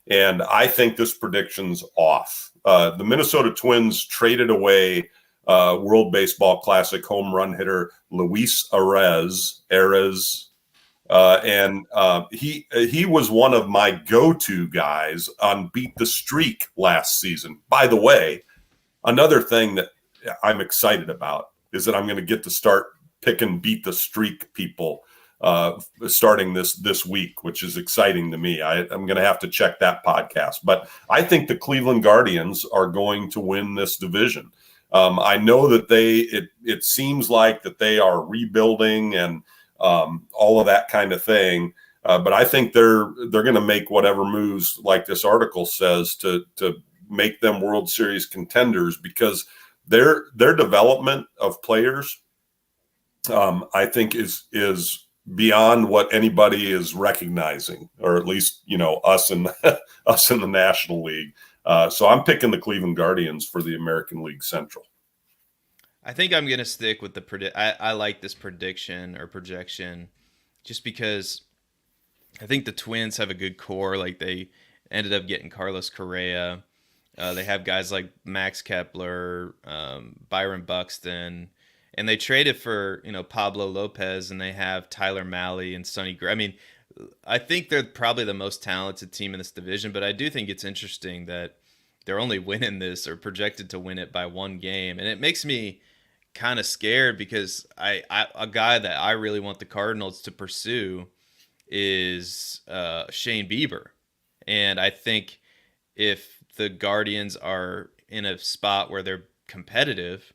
And I think this prediction's off. The Minnesota Twins traded away World Baseball Classic home run hitter Luis Arraez, and he was one of my go-to guys on Beat the Streak last season. By the way, another thing that I'm excited about is that I'm going to get to start picking Beat the Streak people starting this week, which is exciting to me. I'm going to have to check that podcast. But I think the Cleveland Guardians are going to win this division. I know that it seems like that they are rebuilding and all of that kind of thing. But I think they're going to make whatever moves, like this article says, to make them World Series contenders, because their development of players, I think is beyond what anybody is recognizing, or at least us in the National League. So I'm picking the Cleveland Guardians for the American League Central. I think I'm going to stick with I like this prediction or projection just because I think the Twins have a good core. Like, they ended up getting Carlos Correa. They have guys like Max Kepler, Byron Buxton, and they traded for, Pablo Lopez, and they have Tyler Mahle and Sonny Gray. I mean, I think they're probably the most talented team in this division, but I do think it's interesting that they're only winning this, or projected to win it, by one game. And it makes me kind of scared, because a guy that I really want the Cardinals to pursue is Shane Bieber. And I think if the Guardians are in a spot where they're competitive,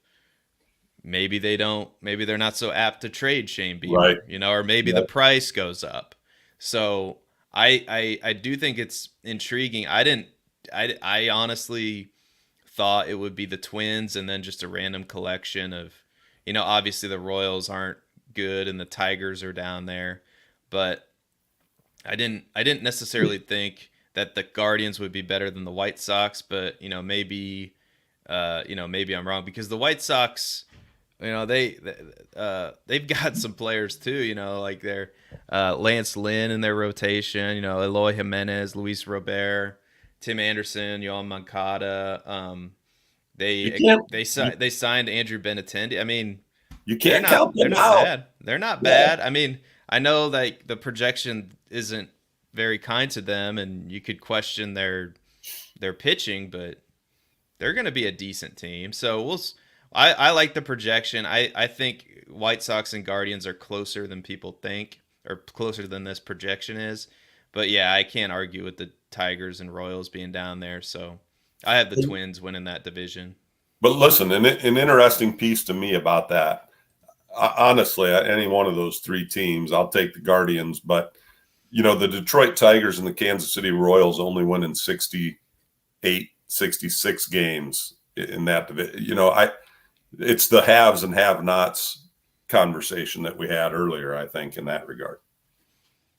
maybe they're not so apt to trade Shane Bieber, right. Or maybe the price goes up. So I do think it's intriguing. I honestly thought it would be the Twins and then just a random collection of, obviously the Royals aren't good and the Tigers are down there, but I didn't necessarily think that the Guardians would be better than the White Sox, but maybe I'm wrong, because the White Sox, they've got some players too, like their Lance Lynn in their rotation, Eloy Jimenez, Luis Robert, Tim Anderson, Yohan Moncada. They signed Andrew Benintendi. I mean, you can't count them out. They're not bad. I mean, I know that the projection isn't very kind to them, and you could question their pitching, but they're going to be a decent team. So I like the projection. I think White Sox and Guardians are closer than people think, or closer than this projection is. But yeah, I can't argue with the Tigers and Royals being down there. So I have the Twins winning that division. But listen, an interesting piece to me about that, honestly, any one of those three teams, I'll take the Guardians. But, the Detroit Tigers and the Kansas City Royals only win in 68, 66 games in that division. It's the haves and have-nots conversation that we had earlier, I think, in that regard.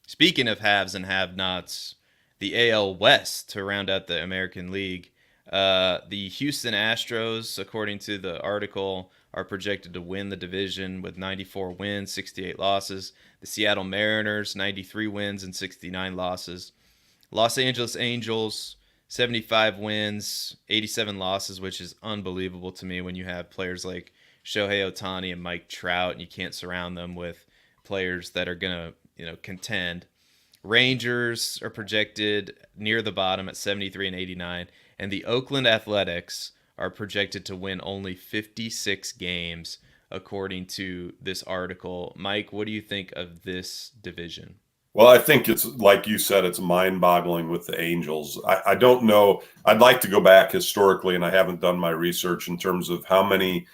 Speaking of haves and have-nots, the AL West to round out the American League. The Houston Astros, according to the article, are projected to win the division with 94 wins, 68 losses. The Seattle Mariners, 93 wins and 69 losses. Los Angeles Angels, 75 wins, 87 losses, which is unbelievable to me when you have players like Shohei Ohtani and Mike Trout, and you can't surround them with players that are going to, contend. Rangers are projected near the bottom at 73 and 89, and the Oakland Athletics are projected to win only 56 games, according to this article. Mike, what do you think of this division? Well, I think it's like you said, it's mind-boggling with the Angels. I don't know. I'd like to go back historically, and I haven't done my research in terms of how many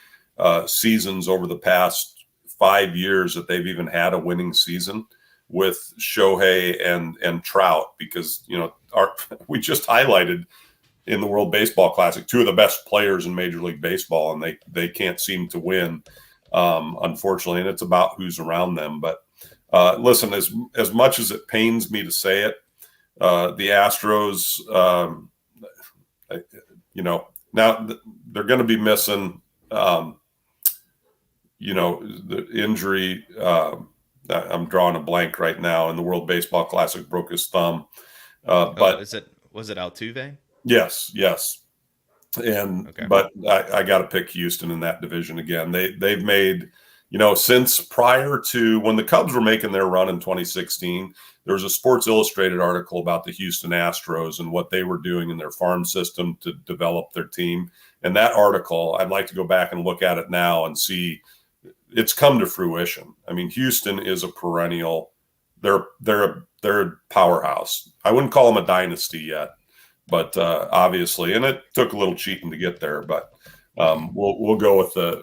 seasons over the past 5 years that they've even had a winning season with Shohei and Trout, because we just highlighted in the World Baseball Classic two of the best players in Major League Baseball, and they can't seem to win, unfortunately. And it's about who's around them, but. Listen, as much as it pains me to say it, the Astros, now they're going to be missing, the injury. I'm drawing a blank right now. In the World Baseball Classic, broke his thumb. But was it Altuve? Yes. And okay. But I got to pick Houston in that division again. They've made. Since prior to when the Cubs were making their run in 2016, there was a Sports Illustrated article about the Houston Astros and what they were doing in their farm system to develop their team. And that article, I'd like to go back and look at it now and see it's come to fruition. I mean, Houston is a perennial. They're a powerhouse. I wouldn't call them a dynasty yet, but obviously, and it took a little cheating to get there, but. We'll go with the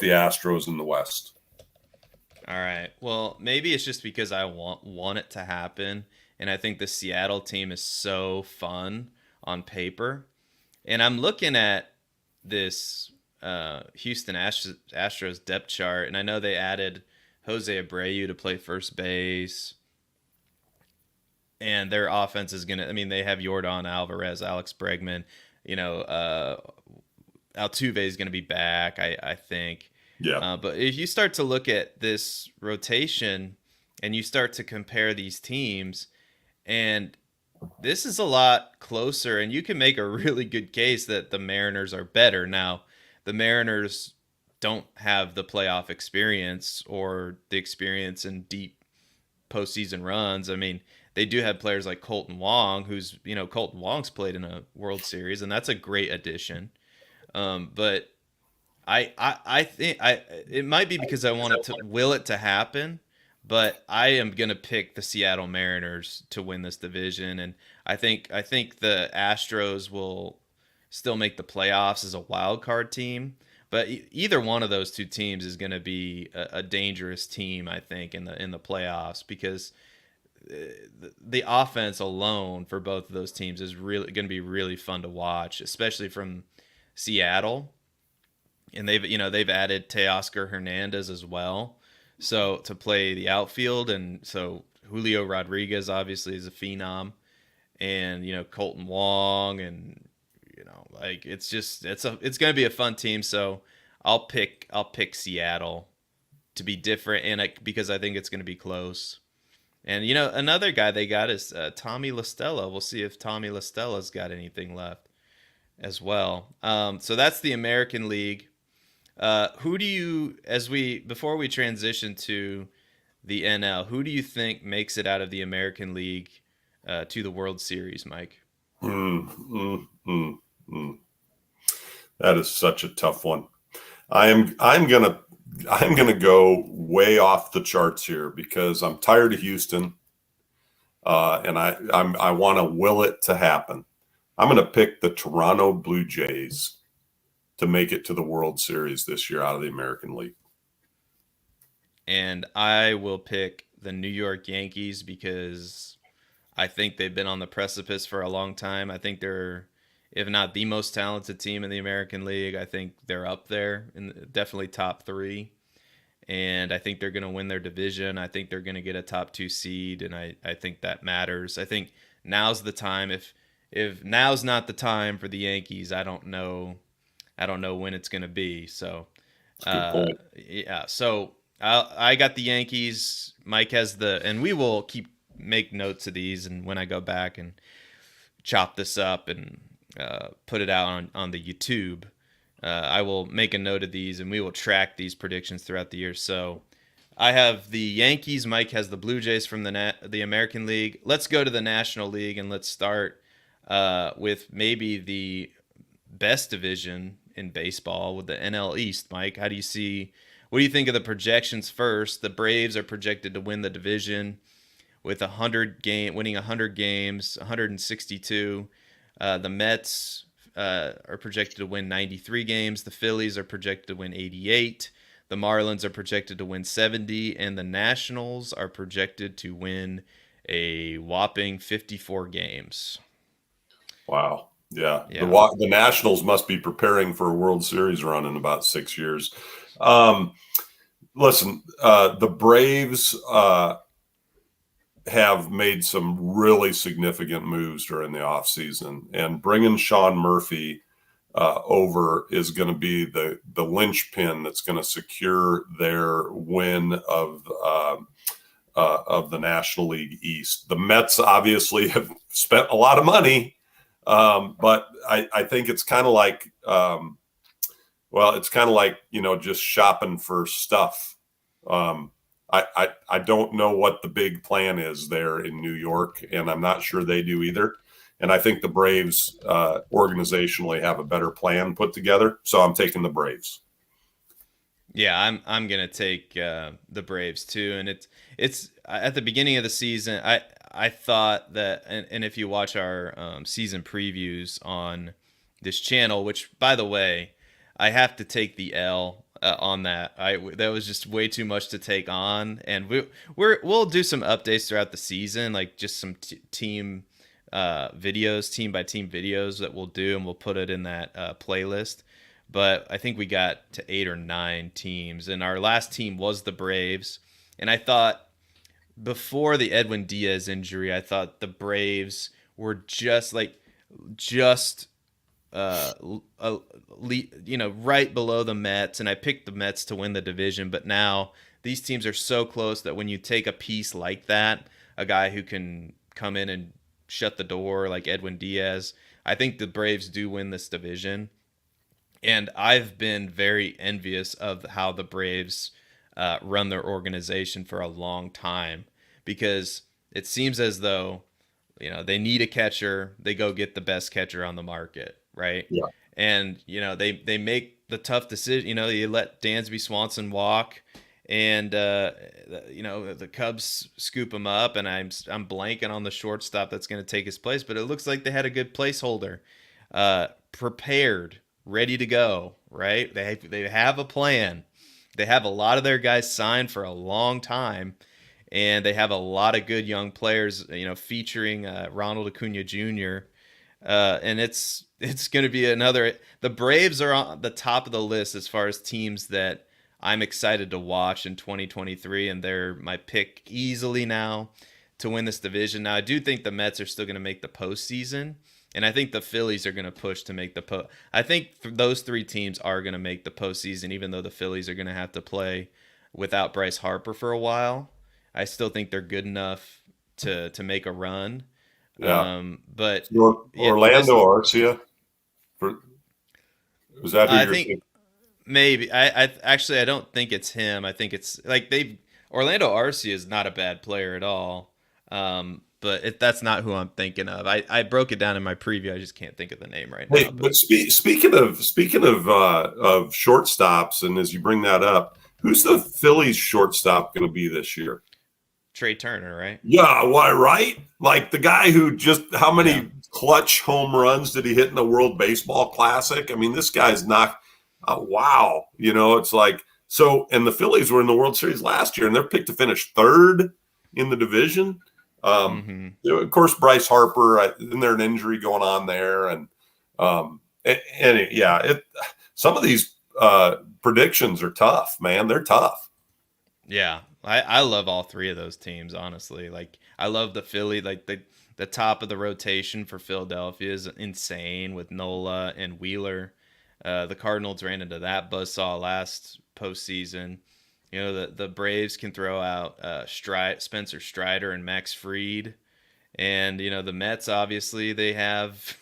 Astros in the West. All right. Well, maybe it's just because I want it to happen, and I think the Seattle team is so fun on paper. And I'm looking at this Houston Astros depth chart, and I know they added Jose Abreu to play first base, and their offense is gonna. I mean, they have Yordan Alvarez, Alex Bregman, Altuve is going to be back, I think. Yeah. But if you start to look at this rotation and you start to compare these teams, and this is a lot closer, and you can make a really good case that the Mariners are better. Now, the Mariners don't have the playoff experience or the experience in deep postseason runs. I mean, they do have players like Colton Wong, Colton Wong's played in a World Series, and that's a great addition. But I think it might be because I will it to happen, but I am gonna pick the Seattle Mariners to win this division, and I think the Astros will still make the playoffs as a wild card team. But either one of those two teams is gonna be a dangerous team, I think, in the playoffs, because the offense alone for both of those teams is really going to be really fun to watch, especially from Seattle, and they've added Teoscar Hernandez as well, so to play the outfield, and so Julio Rodriguez obviously is a phenom, and Colton Wong, and it's going to be a fun team. So I'll pick Seattle to be different, and because I think it's going to be close. And another guy they got is Tommy La Stella. We'll see if Tommy La Stella's got anything left as well. So that's the American League. Who do you, before we transition to the NL. Who do you think makes it out of the American League to the World Series, Mike? Mm, mm, mm, mm. That is such a tough one. I'm gonna go way off the charts here because I'm tired of Houston, and I want to will it to happen. I'm gonna pick the Toronto Blue Jays to make it to the World Series this year out of the American League. And I will pick the New York Yankees because I think they've been on the precipice for a long time. I think they're, if not the most talented team in the American League, I think they're up there in definitely top three. And I think they're going to win their division. I think they're going to get a top two seed, and I think that matters. I think now's the time. If now's not the time for the Yankees, I don't know when it's going to be. So, That's a good point. yeah. So I got the Yankees. Mike has the, and we will keep make notes of these, and when I go back and chop this up and put it out on the YouTube, I will make a note of these, and we will track these predictions throughout the year. So I have the Yankees. Mike has the Blue Jays from the American League. Let's go to the National League, and let's start with maybe the best division in baseball with the NL East. Mike, how do you see? What do you think of the projections first? The Braves are projected to win the division with winning 100 games, 162. The Mets are projected to win 93 games. The Phillies are projected to win 88. The Marlins are projected to win 70, and the Nationals are projected to win a whopping 54 games. Wow. Yeah. Yeah. The Nationals must be preparing for a World Series run in about 6 years. Um, Listen, the Braves have made some really significant moves during the offseason, and bringing Sean Murphy over is going to be the linchpin that's going to secure their win of the National League East. The Mets obviously have spent a lot of money, but I think it's kind of like it's kind of like just shopping for stuff. I don't know what the big plan is there in New York, and I'm not sure they do either. And I think the Braves organizationally have a better plan put together. So I'm taking the Braves. Yeah, I'm gonna take the Braves too, and it's at the beginning of the season. I thought that, and if you watch our season previews on this channel, which by the way, I have to take the L on that. That was just way too much to take on, and we'll do some updates throughout the season, like just some team videos, team by team videos that we'll do, and we'll put it in that playlist. But I think we got to 8 or 9 teams, and our last team was the Braves. And I thought before the Edwin Diaz injury, I thought the Braves were just uh, right below the Mets, and I picked the Mets to win the division. But now these teams are so close that when you take a piece like that, a guy who can come in and shut the door like Edwin Diaz, I think the Braves do win this division. And I've been very envious of how the Braves run their organization for a long time because it seems as though they need a catcher, they go get the best catcher on the market, right? Yeah. And they make the tough decision. You let Dansby Swanson walk, and the Cubs scoop him up, and I'm blanking on the shortstop that's going to take his place, but it looks like they had a good placeholder, prepared, ready to go, right? They have a plan. They have a lot of their guys signed for a long time, and they have a lot of good young players, featuring Ronald Acuna Jr. And it's going to be another. The Braves are on the top of the list as far as teams that I'm excited to watch in 2023, and they're my pick easily now to win this division. Now, I do think the Mets are still going to make the postseason, and I think the Phillies are going to push to make the post. I think those 3 teams are going to make the postseason, even though the Phillies are going to have to play without Bryce Harper for a while. I still think they're good enough to make a run. Yeah. But yeah, Orlando Arcia. Was that who I you're think thinking? maybe I actually I don't think it's him. I think it's like Orlando Arcia is not a bad player at all. But that's not who I'm thinking of. I broke it down in my preview. I just can't think of the name right Hey, now. But but speaking of shortstops, and as you bring that up, who's the Phillies shortstop going to be this year? Trey Turner, right? Yeah, why, right? Like the guy who just how Yeah. many clutch home runs did he hit in the World Baseball Classic? I mean, this guy's not. Wow, it's like so. And the Phillies were in the World Series last year, and they're picked to finish third in the division. Mm-hmm. Of course, Bryce Harper. Isn't there an injury going on there? And some of these predictions are tough, man. They're tough. Yeah, I love all three of those teams, honestly. Like I love the Philly, like the top of the rotation for Philadelphia is insane with Nola and Wheeler. The Cardinals ran into that buzzsaw last postseason. The Braves can throw out Spencer Strider and Max Fried, and the Mets obviously they have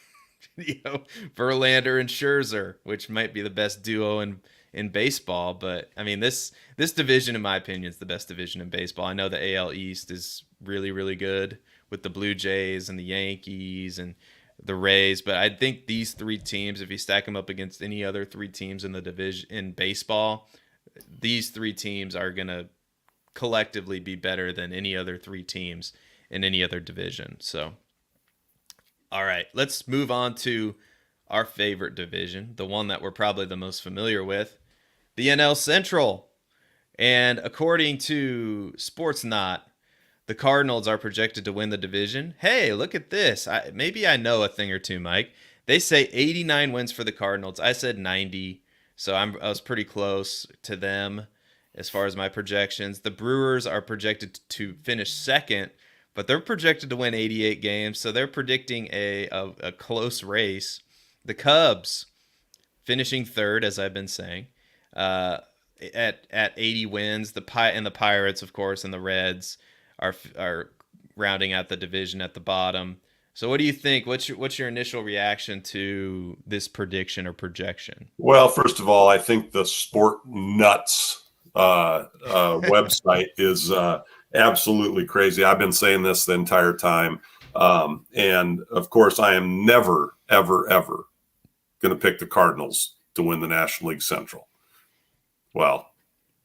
Verlander and Scherzer, which might be the best duo in baseball. But I mean, this division, in my opinion, is the best division in baseball. I know the AL East is really, really good with the Blue Jays and the Yankees and the Rays, but I think these three teams, if you stack them up against any other three teams in the division in baseball, these three teams are gonna collectively be better than any other three teams in any other division. So, all right, let's move on to our favorite division, the one that we're probably the most familiar with, the NL Central. And according to Sportsnot, the Cardinals are projected to win the division. Hey, look at this. Maybe I know a thing or two, Mike. They say 89 wins for the Cardinals. I said 90, so I was pretty close to them as far as my projections. The Brewers are projected to finish second, but they're projected to win 88 games, so they're predicting a close race. The Cubs finishing third, as I've been saying, uh, at 80 wins. The Pirates, of course, and the Reds are rounding out the division at the bottom. So, what do you think? What's your initial reaction to this prediction or projection? Well, first of all, I think the Sport Nuts website is absolutely crazy. I've been saying this the entire time. And of course, I am never, ever, ever going to pick the Cardinals to win the National League Central. Well,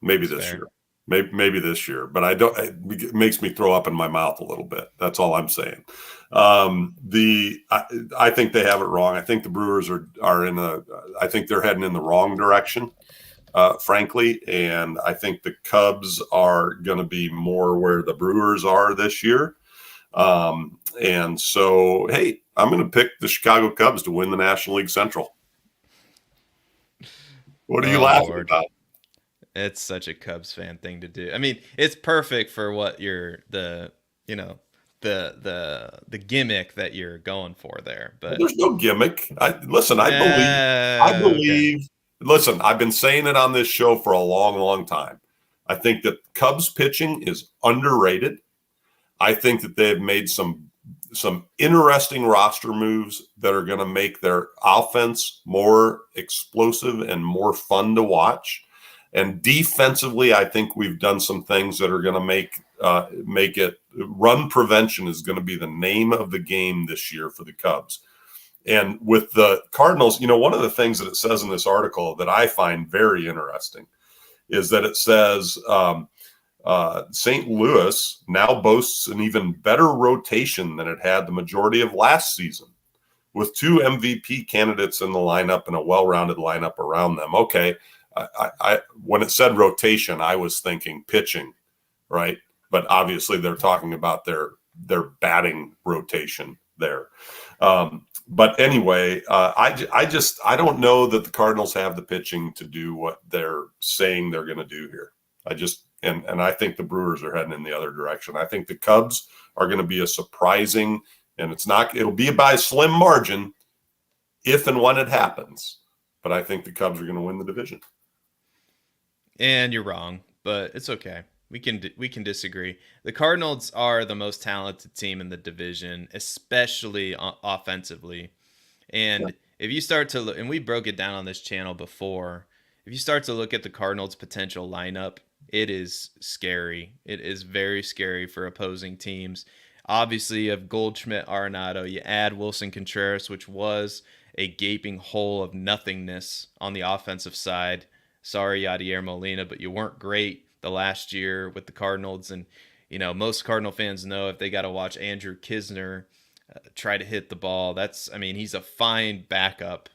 maybe That's this fair. year. Maybe this year, but I don't. It makes me throw up in my mouth a little bit. That's all I'm saying. I think they have it wrong. I think the Brewers are in a. I think they're heading in the wrong direction, frankly, and I think the Cubs are going to be more where the Brewers are this year. And so, hey, I'm going to pick the Chicago Cubs to win the National League Central. What are you Oh laughing Lord, about? it's such a Cubs fan thing to do. I mean, it's perfect for what the gimmick that you're going for there. Well, But there's no gimmick. I okay, believe, listen, I've been saying it on this show for a long, long time. I think that Cubs pitching is underrated. I think that they've made some interesting roster moves that are going to make their offense more explosive and more fun to watch. And defensively, I think we've done some things that are going to make it run prevention is going to be the name of the game this year for the Cubs. And with the Cardinals, one of the things that it says in this article that I find very interesting is that it says St. Louis now boasts an even better rotation than it had the majority of last season, with two MVP candidates in the lineup and a well-rounded lineup around them. Okay, when it said rotation, I was thinking pitching, right? But obviously, they're talking about their batting rotation there. But anyway, I don't know that the Cardinals have the pitching to do what they're saying they're going to do here. And I think the Brewers are heading in the other direction. I think the Cubs are going to be a surprising, and it'll be by a slim margin if and when it happens. But I think the Cubs are going to win the division. and you're wrong, but it's okay. We can disagree. The Cardinals are the most talented team in the division, especially offensively. Yeah. And if you start to look, and we broke it down on this channel before, if you start to look at the Cardinals' potential lineup, it is scary. It is very scary for opposing teams. Obviously, you have Goldschmidt, Arenado. You add Wilson Contreras, which was a gaping hole of nothingness on the offensive side. Sorry, Yadier Molina, but you weren't great the last year with the Cardinals. And, most Cardinal fans know if they got to watch Andrew Kisner try to hit the ball, he's a fine backup.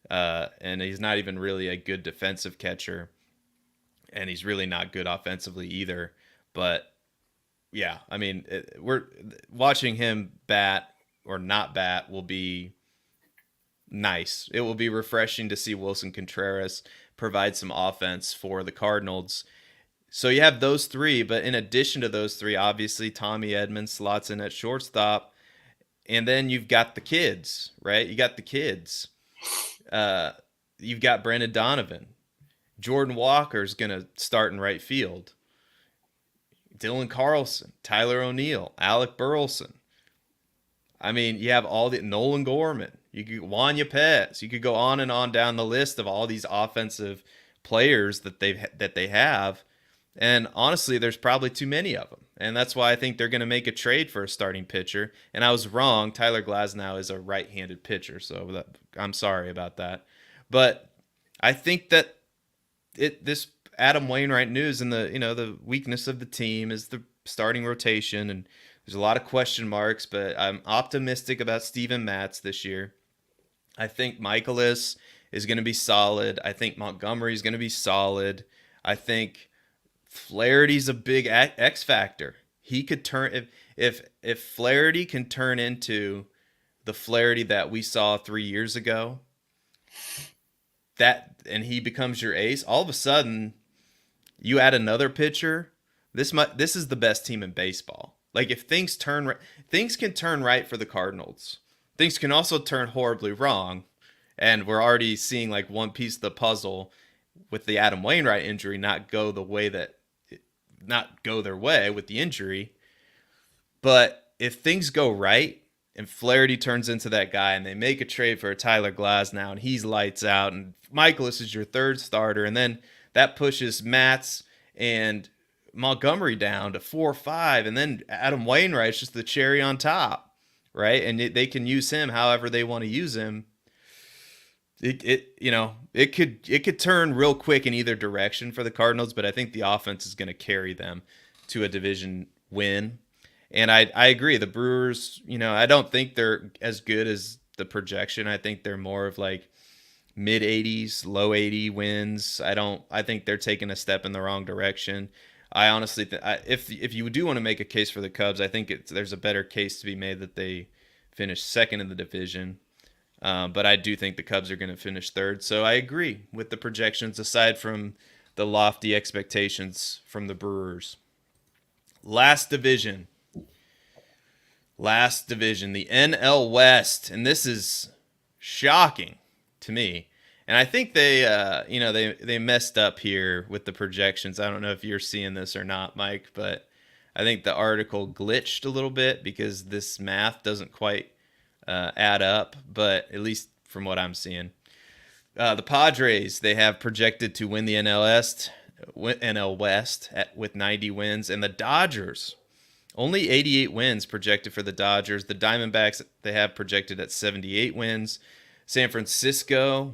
And he's not even really a good defensive catcher. And he's really not good offensively either. But yeah, we're watching him bat or not bat will be nice. It will be refreshing to see Wilson Contreras provide some offense for the Cardinals. So you have those three, but in addition to those three, obviously Tommy Edmonds slots in at shortstop, and then you've got the kids, right? You got the kids. You've got Brandon Donovan. Jordan Walker's going to start in right field. Dylan Carlson, Tyler O'Neill, Alec Burleson. You have all the Nolan Gorman. You could Juan Yepez. You could go on and on down the list of all these offensive players that they have. And honestly, there's probably too many of them. And that's why I think they're going to make a trade for a starting pitcher. And I was wrong. Tyler Glasnow is a right-handed pitcher, so I'm sorry about that. But I think that this Adam Wainwright news and the weakness of the team is the starting rotation, and there's a lot of question marks, but I'm optimistic about Steven Matz this year. I think Mikolas is going to be solid. I think Montgomery is going to be solid. I think Flaherty's a big X factor. He could turn if Flaherty can turn into the Flaherty that we saw 3 years ago, and he becomes your ace, all of a sudden you add another pitcher. This is the best team in baseball. Like if things can turn right for the Cardinals. Things can also turn horribly wrong, and we're already seeing like one piece of the puzzle with the Adam Wainwright injury not go their way with the injury. But if things go right and Flaherty turns into that guy and they make a trade for a Tyler Glasnow and he's lights out and Mikolas is your third starter, and then that pushes Matz and Montgomery down to 4-5, and then Adam Wainwright's just the cherry on top, right? And they can use him however they want to use him. It could turn real quick in either direction for the Cardinals, but I think the offense is going to carry them to a division win. And I agree. The Brewers, I don't think they're as good as the projection. I think they're more of like mid 80s, low 80 wins. I think they're taking a step in the wrong direction. I honestly if you do want to make a case for the Cubs, I think there's a better case to be made that they finish second in the division. But I do think the Cubs are going to finish third. So I agree with the projections aside from the lofty expectations from the Brewers. Last division, the NL West. And this is shocking to me. And I think they messed up here with the projections. I don't know if you're seeing this or not, Mike, but I think the article glitched a little bit because this math doesn't quite add up, but at least from what I'm seeing. The Padres, they have projected to win the NL West with 90 wins, and the Dodgers, only 88 wins projected for the Dodgers. The Diamondbacks, they have projected at 78 wins. San Francisco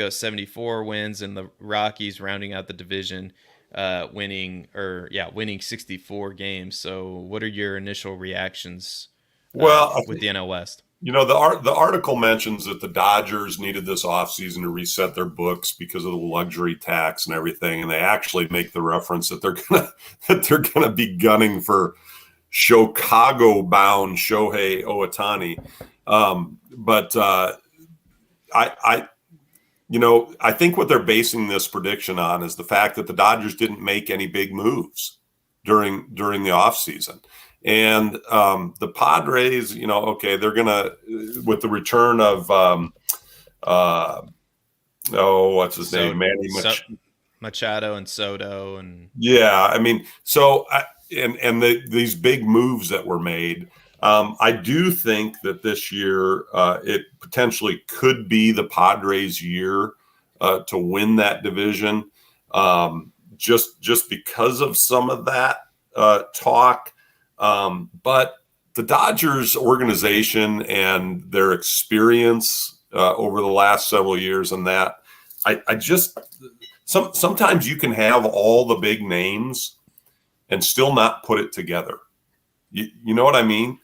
74 wins, and the Rockies rounding out the division, winning 64 games. So what are your initial reactions with the NL West? The article mentions that the Dodgers needed this offseason to reset their books because of the luxury tax and everything, and they actually make the reference that they're gonna be gunning for Chicago-bound Shohei Ohtani. I think what they're basing this prediction on is the fact that the Dodgers didn't make any big moves during the offseason. And the Padres, they're going to, with the return of, what's his name? Manny Machado and Soto. And yeah, these big moves that were made. I do think that this year it potentially could be the Padres' year to win that division. just because of some of that talk. But the Dodgers organization and their experience over the last several years and that, I just sometimes you can have all the big names and still not put it together. You know what I mean?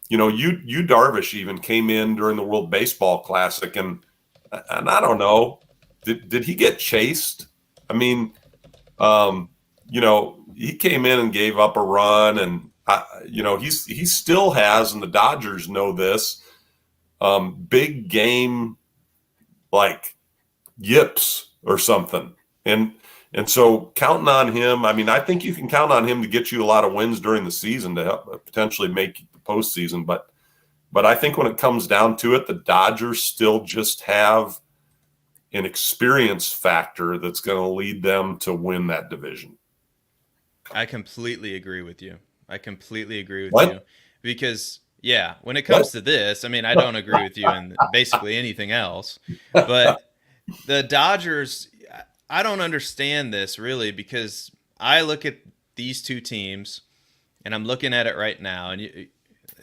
You Darvish even came in during the World Baseball Classic, and I don't know, did he get chased? I mean, he came in and gave up a run, and he still has, and the Dodgers know this, big game like yips or something, and so counting on him, I mean, I think you can count on him to get you a lot of wins during the season to help potentially make the postseason. But I think when it comes down to it, the Dodgers still just have an experience factor that's going to lead them to win that division. I completely agree with you. What? You because when it comes to this, I mean, I don't agree with you in basically anything else, but the Dodgers, I don't understand this really, because I look at these two teams and I'm looking at it right now, and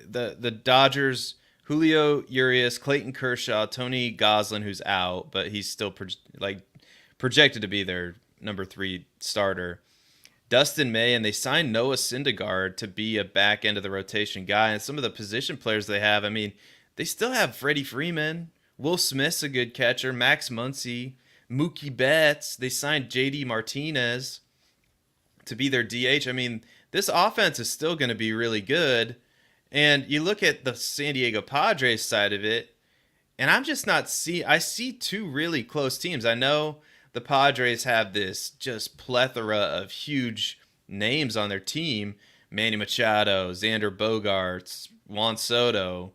the Dodgers, Julio Urias, Clayton Kershaw, Tony Goslin, who's out, but he's still projected to be their number 3 starter. Dustin May, and they signed Noah Syndergaard to be a back end of the rotation guy. And some of the position players they have, I mean, they still have Freddie Freeman, Will Smith's a good catcher, Max Muncy, Mookie Betts. They signed JD Martinez to be their DH. I mean, this offense is still going to be really good. And you look at the San Diego Padres side of it, and I'm just not I see two really close teams. I know the Padres have this just plethora of huge names on their team. Manny Machado, Xander Bogaerts, Juan Soto,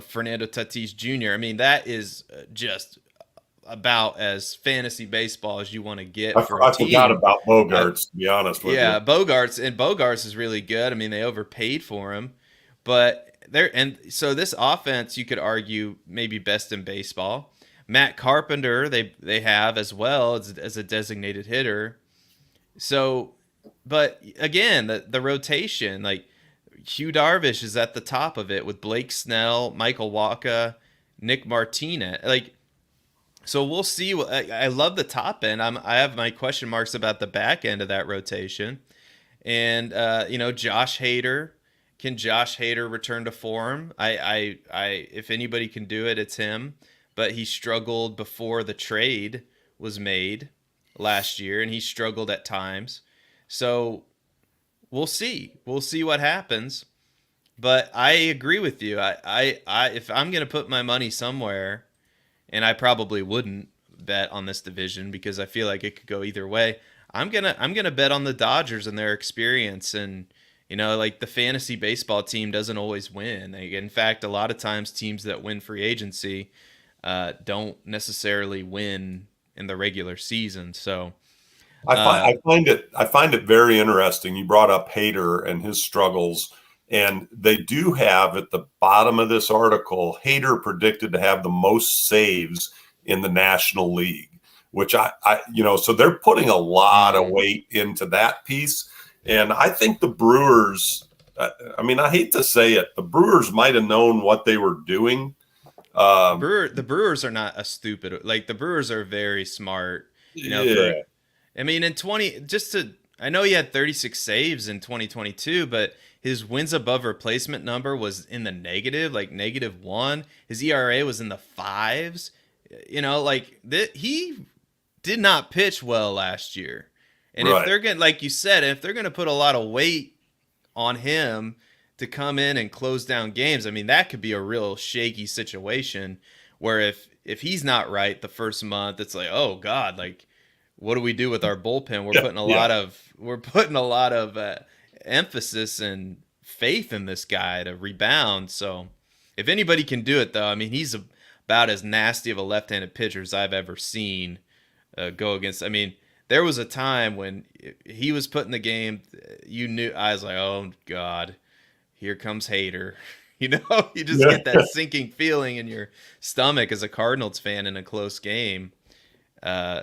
Fernando Tatis Jr. I mean, that is just about as fantasy baseball as you want to get for a team. I forgot about Bogaerts, to be honest with you. Yeah, Bogaerts is really good. I mean, they overpaid for him. But so this offense, you could argue, maybe best in baseball. Matt Carpenter, they have as well as a designated hitter. So, but again, the rotation, like Hugh Darvish is at the top of it with Blake Snell, Michael Wacha, Nick Martinez. So we'll see. I love the top end. I have my question marks about the back end of that rotation. And Josh Hader. Can Josh Hader return to form? If anybody can do it, it's him. But he struggled before the trade was made last year, and he struggled at times. So we'll see. We'll see what happens. But I agree with you. If I'm going to put my money somewhere, and I probably wouldn't bet on this division because I feel like it could go either way, I'm gonna bet on the Dodgers and their experience. And like the fantasy baseball team doesn't always win. In fact, a lot of times teams that win free agency don't necessarily win in the regular season. So I find it very interesting. You brought up Hader and his struggles, and they do have at the bottom of this article, Hader predicted to have the most saves in the National League, which so they're putting a lot of weight into that piece. And I think the Brewers, I hate to say it, the Brewers might have known what they were doing. The Brewers are not a stupid. The Brewers are very smart. Yeah. I know he had 36 saves in 2022, but his wins above replacement number was in the negative, like -1. His ERA was in the 5s. He did not pitch well last year. And right. If they're going, like you said, if they're going to put a lot of weight on him to come in and close down games, I mean, that could be a real shaky situation where if he's not right the first month, it's like, oh God, what do we do with our bullpen? We're putting a lot of emphasis and faith in this guy to rebound. So if anybody can do it, though, I mean, he's about as nasty of a left-handed pitcher as I've ever seen go against. I mean, there was a time when he was put in the game, I was like, oh God, here comes Hader. You just get that sinking feeling in your stomach as a Cardinals fan in a close game.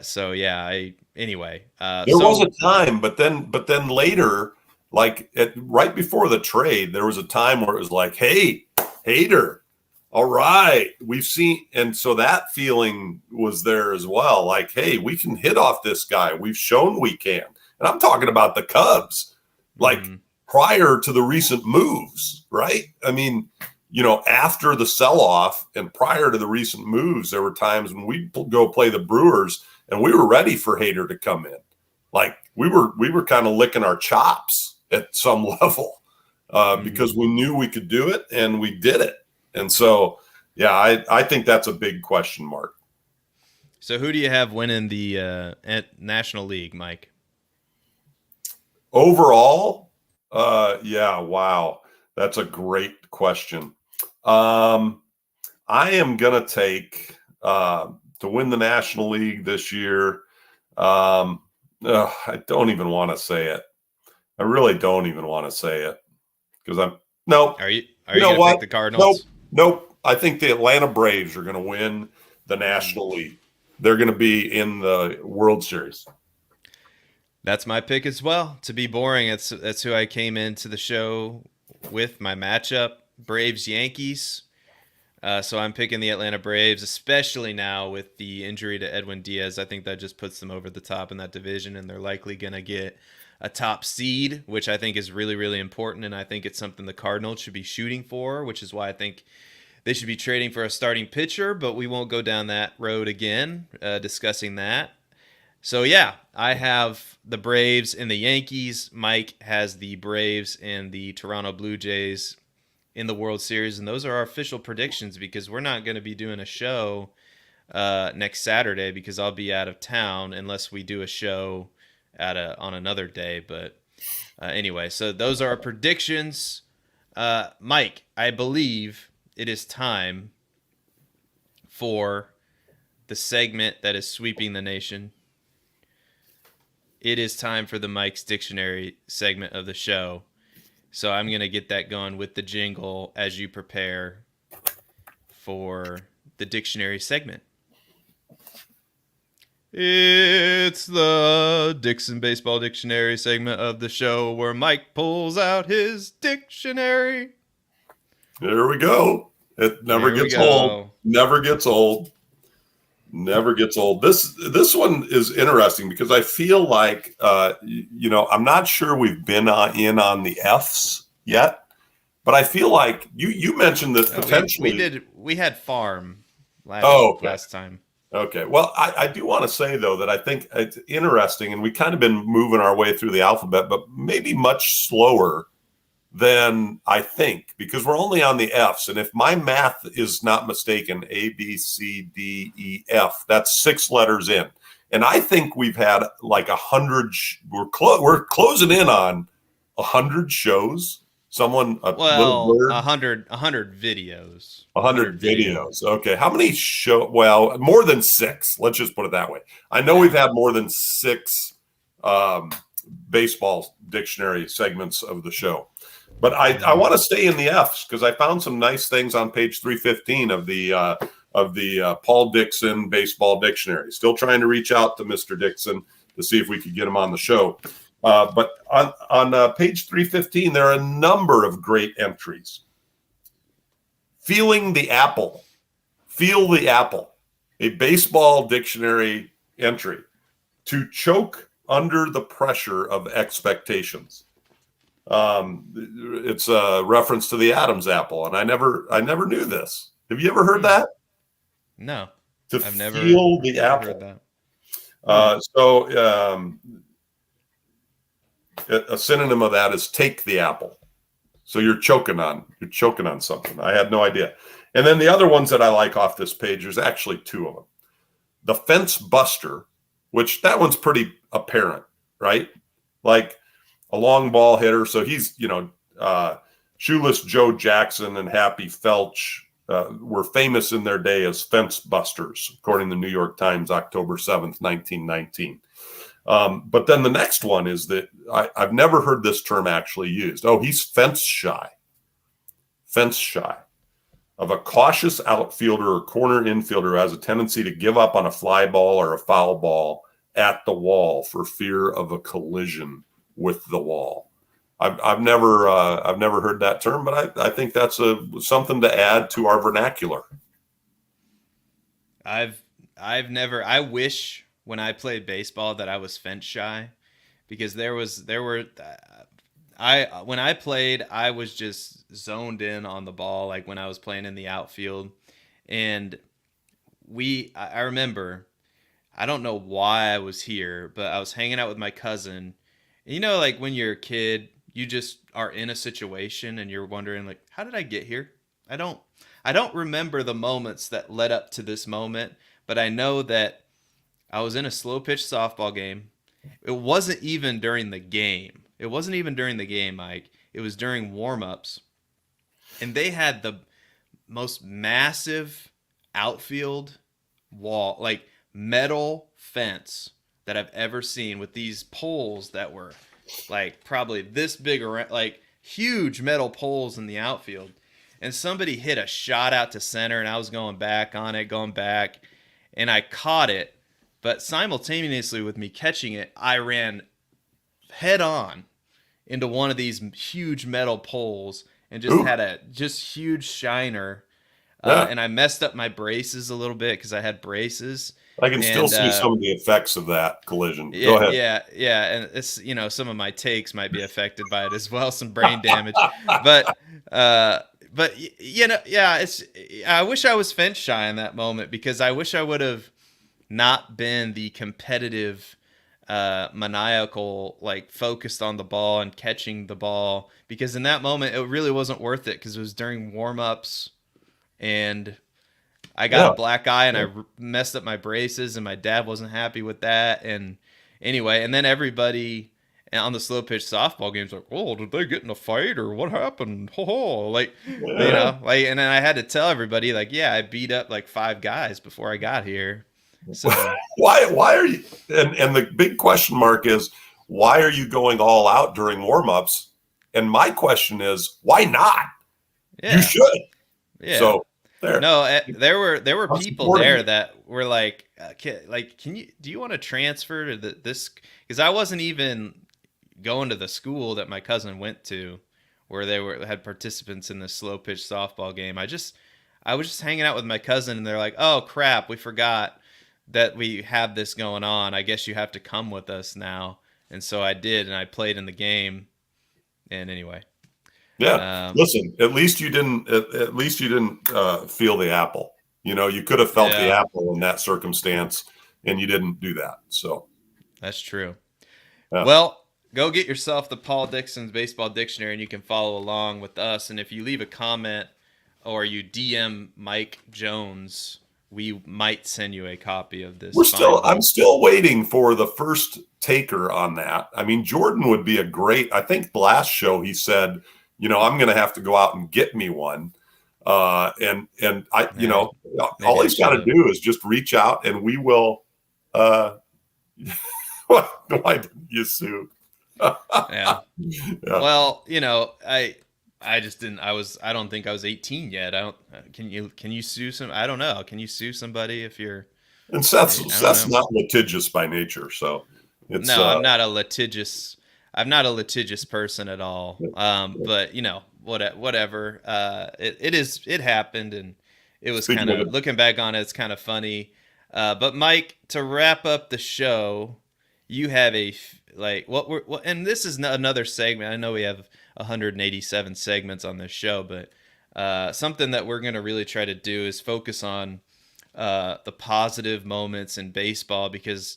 So yeah, anyway. There was a time, but then later, like right before the trade, there was a time where it was like, hey, Hader, all right, we've seen, and so that feeling was there as well. Like, hey, we can hit off this guy. We've shown we can. And I'm talking about the Cubs, like prior to the recent moves, right? I mean, after the sell-off and prior to the recent moves, there were times when we'd go play the Brewers and we were ready for Hader to come in. Like we were kind of licking our chops at some level because we knew we could do it and we did it. And so, yeah, I think that's a big question mark. So who do you have winning the National League, Mike? Overall, yeah, wow. That's a great question. I am going to take to win the National League this year. I don't even want to say it. I really don't even want to say it because nope. Are you going to pick the Cardinals? Nope. I think the Atlanta Braves are going to win the National League. They're going to be in the World Series. That's my pick as well. To be boring, that's who I came into the show with, my matchup, Braves-Yankees. So I'm picking the Atlanta Braves, especially now with the injury to Edwin Diaz. I think that just puts them over the top in that division, and they're likely going to get a top seed, which I think is really, really important, and I think it's something the Cardinals should be shooting for, which is why I think they should be trading for a starting pitcher, but we won't go down that road again, discussing that. So, yeah, I have the Braves and the Yankees. Mike has the Braves and the Toronto Blue Jays in the World Series, and those are our official predictions because we're not going to be doing a show next Saturday because I'll be out of town unless we do a show on another day. But anyway, so those are our predictions. Mike, I believe it is time for the segment that is sweeping the nation. It is time for the Mike's Dictionary segment of the show. So I'm going to get that going with the jingle as you prepare for the dictionary segment. It's the Dixon Baseball Dictionary segment of the show where Mike pulls out his dictionary. There we go. It never gets old. Never gets old. Never gets old. This one is interesting because I feel like I'm not sure we've been in on the F's yet, but I feel like you mentioned that potentially we had farm last time. Okay. Well, I do want to say though that I think it's interesting, and we kind of been moving our way through the alphabet, but maybe much slower than I think, because we're only on the F's. And if my math is not mistaken, A, B, C, D, E, F, that's 6 letters in. And I think we've had like 100, we're closing in on 100 shows. 100 videos. 100 videos. Okay. How many Well, more than 6. Let's just put it that way. I know we've had more than 6 baseball dictionary segments of the show. But I want to stay in the F's because I found some nice things on page 315 of the Paul Dixon Baseball Dictionary. Still trying to reach out to Mr. Dixon to see if we could get him on the show. But on page 315, there are a number of great entries. Feeling the apple. Feel the apple. A baseball dictionary entry. To choke under the pressure of expectations. It's a reference to the Adam's apple, and I never knew this. Have you ever heard that? No, I've never the apple. Heard that. A synonym of that is take the apple. So you're choking on something. I had no idea. And then the other ones that I like off this page, there's actually 2 of them. The fence buster, which that one's pretty apparent, right? Like a long ball hitter. So he's, Shoeless Joe Jackson and Happy Felch were famous in their day as fence busters, according to the New York Times, October 7th, 1919. But then the next one is that I've never heard this term actually used. Oh, he's fence shy. Fence shy. of a cautious outfielder or corner infielder who has a tendency to give up on a fly ball or a foul ball at the wall for fear of a collision with the wall. I've never heard that term, but I think that's something to add to our vernacular. I've never. I wish when I played baseball that I was fence shy, because there were I when I played, I was just zoned in on the ball, like when I was playing in the outfield. And I remember, I don't know why I was here, but I was hanging out with my cousin. And like when you're a kid, you just are in a situation and you're wondering, like, how did I get here? I don't I don't remember the moments that led up to this moment, but I know that I was in a slow pitch softball game. It wasn't even during the game. It wasn't even during the game, Mike. It was during warm-ups. And they had the most massive outfield wall, like metal fence that I've ever seen, with these poles that were like probably this big around, like huge metal poles in the outfield. And somebody hit a shot out to center, and I was going back on it, going back, and I caught it. But simultaneously with me catching it, I ran head on into one of these huge metal poles and just Ooh, had a just huge shiner. yeah, And I messed up my braces a little bit because I had braces. I can still And see some of the effects of that collision. yeah, Go ahead. yeah, and it's some of my takes might be affected by it as well, some brain damage. But uh, yeah, it's. I wish I was fence shy in that moment, because I wish I would have not been the competitive, maniacal, like focused on the ball and catching the ball, because in that moment it really wasn't worth it, because it was during warm ups, and I got a Yeah, black eye, and I messed up my braces, and my dad wasn't happy with that. And anyway, and then everybody on the slow pitch softball games like, oh, did they get in a fight or what happened? Ho ho! Like, yeah. like, and then I had to tell everybody, like, yeah, I beat up like 5 guys before I got here. So Why are you? And the big question mark is, why are you going all out during warmups? And my question is, why not? You yeah, should. yeah. So there, No, there were I'm people supporting there you. that were like, do you want to transfer to this? Because I wasn't even going to the school that my cousin went to, where they had participants in this slow pitch softball game. I was just hanging out with my cousin, and they're like, "Oh crap, we forgot that we have this going on. I guess you have to come with us now." And so I did, and I played in the game. And anyway, Yeah. um, Listen, at least you didn't. At least you didn't feel the apple. You could have felt the yeah, apple in that circumstance, and you didn't do that. So, that's true. yeah. Well, go get yourself the Paul Dixon's Baseball Dictionary, and you can follow along with us. And if you leave a comment or you DM Mike Jones, we might send you a copy of this fine I'm book. still waiting for the first taker on that. I mean, Jordan would be a great. I think the last show he said, I'm going to have to go out and get me one. And I, Yeah, all maybe I he's got should to have. do is just reach out, and we will. Uh, why didn't you sue? Yeah. Yeah. Well, I just didn't. I don't think I was 18 yet. I don't. Can you sue some? I don't know. Can you sue somebody if you're? And Seth's I don't Seth's know. not litigious by nature, so it's No, I'm not a litigious. I'm not a litigious person at all. yeah. But whatever. It happened, and it was Speaking kind of of, it, looking back on it, it's kind of funny. But Mike, to wrap up the show, you have like and this is another segment. I know we have 187 segments on this show, but something that we're gonna really try to do is focus on the positive moments in baseball, because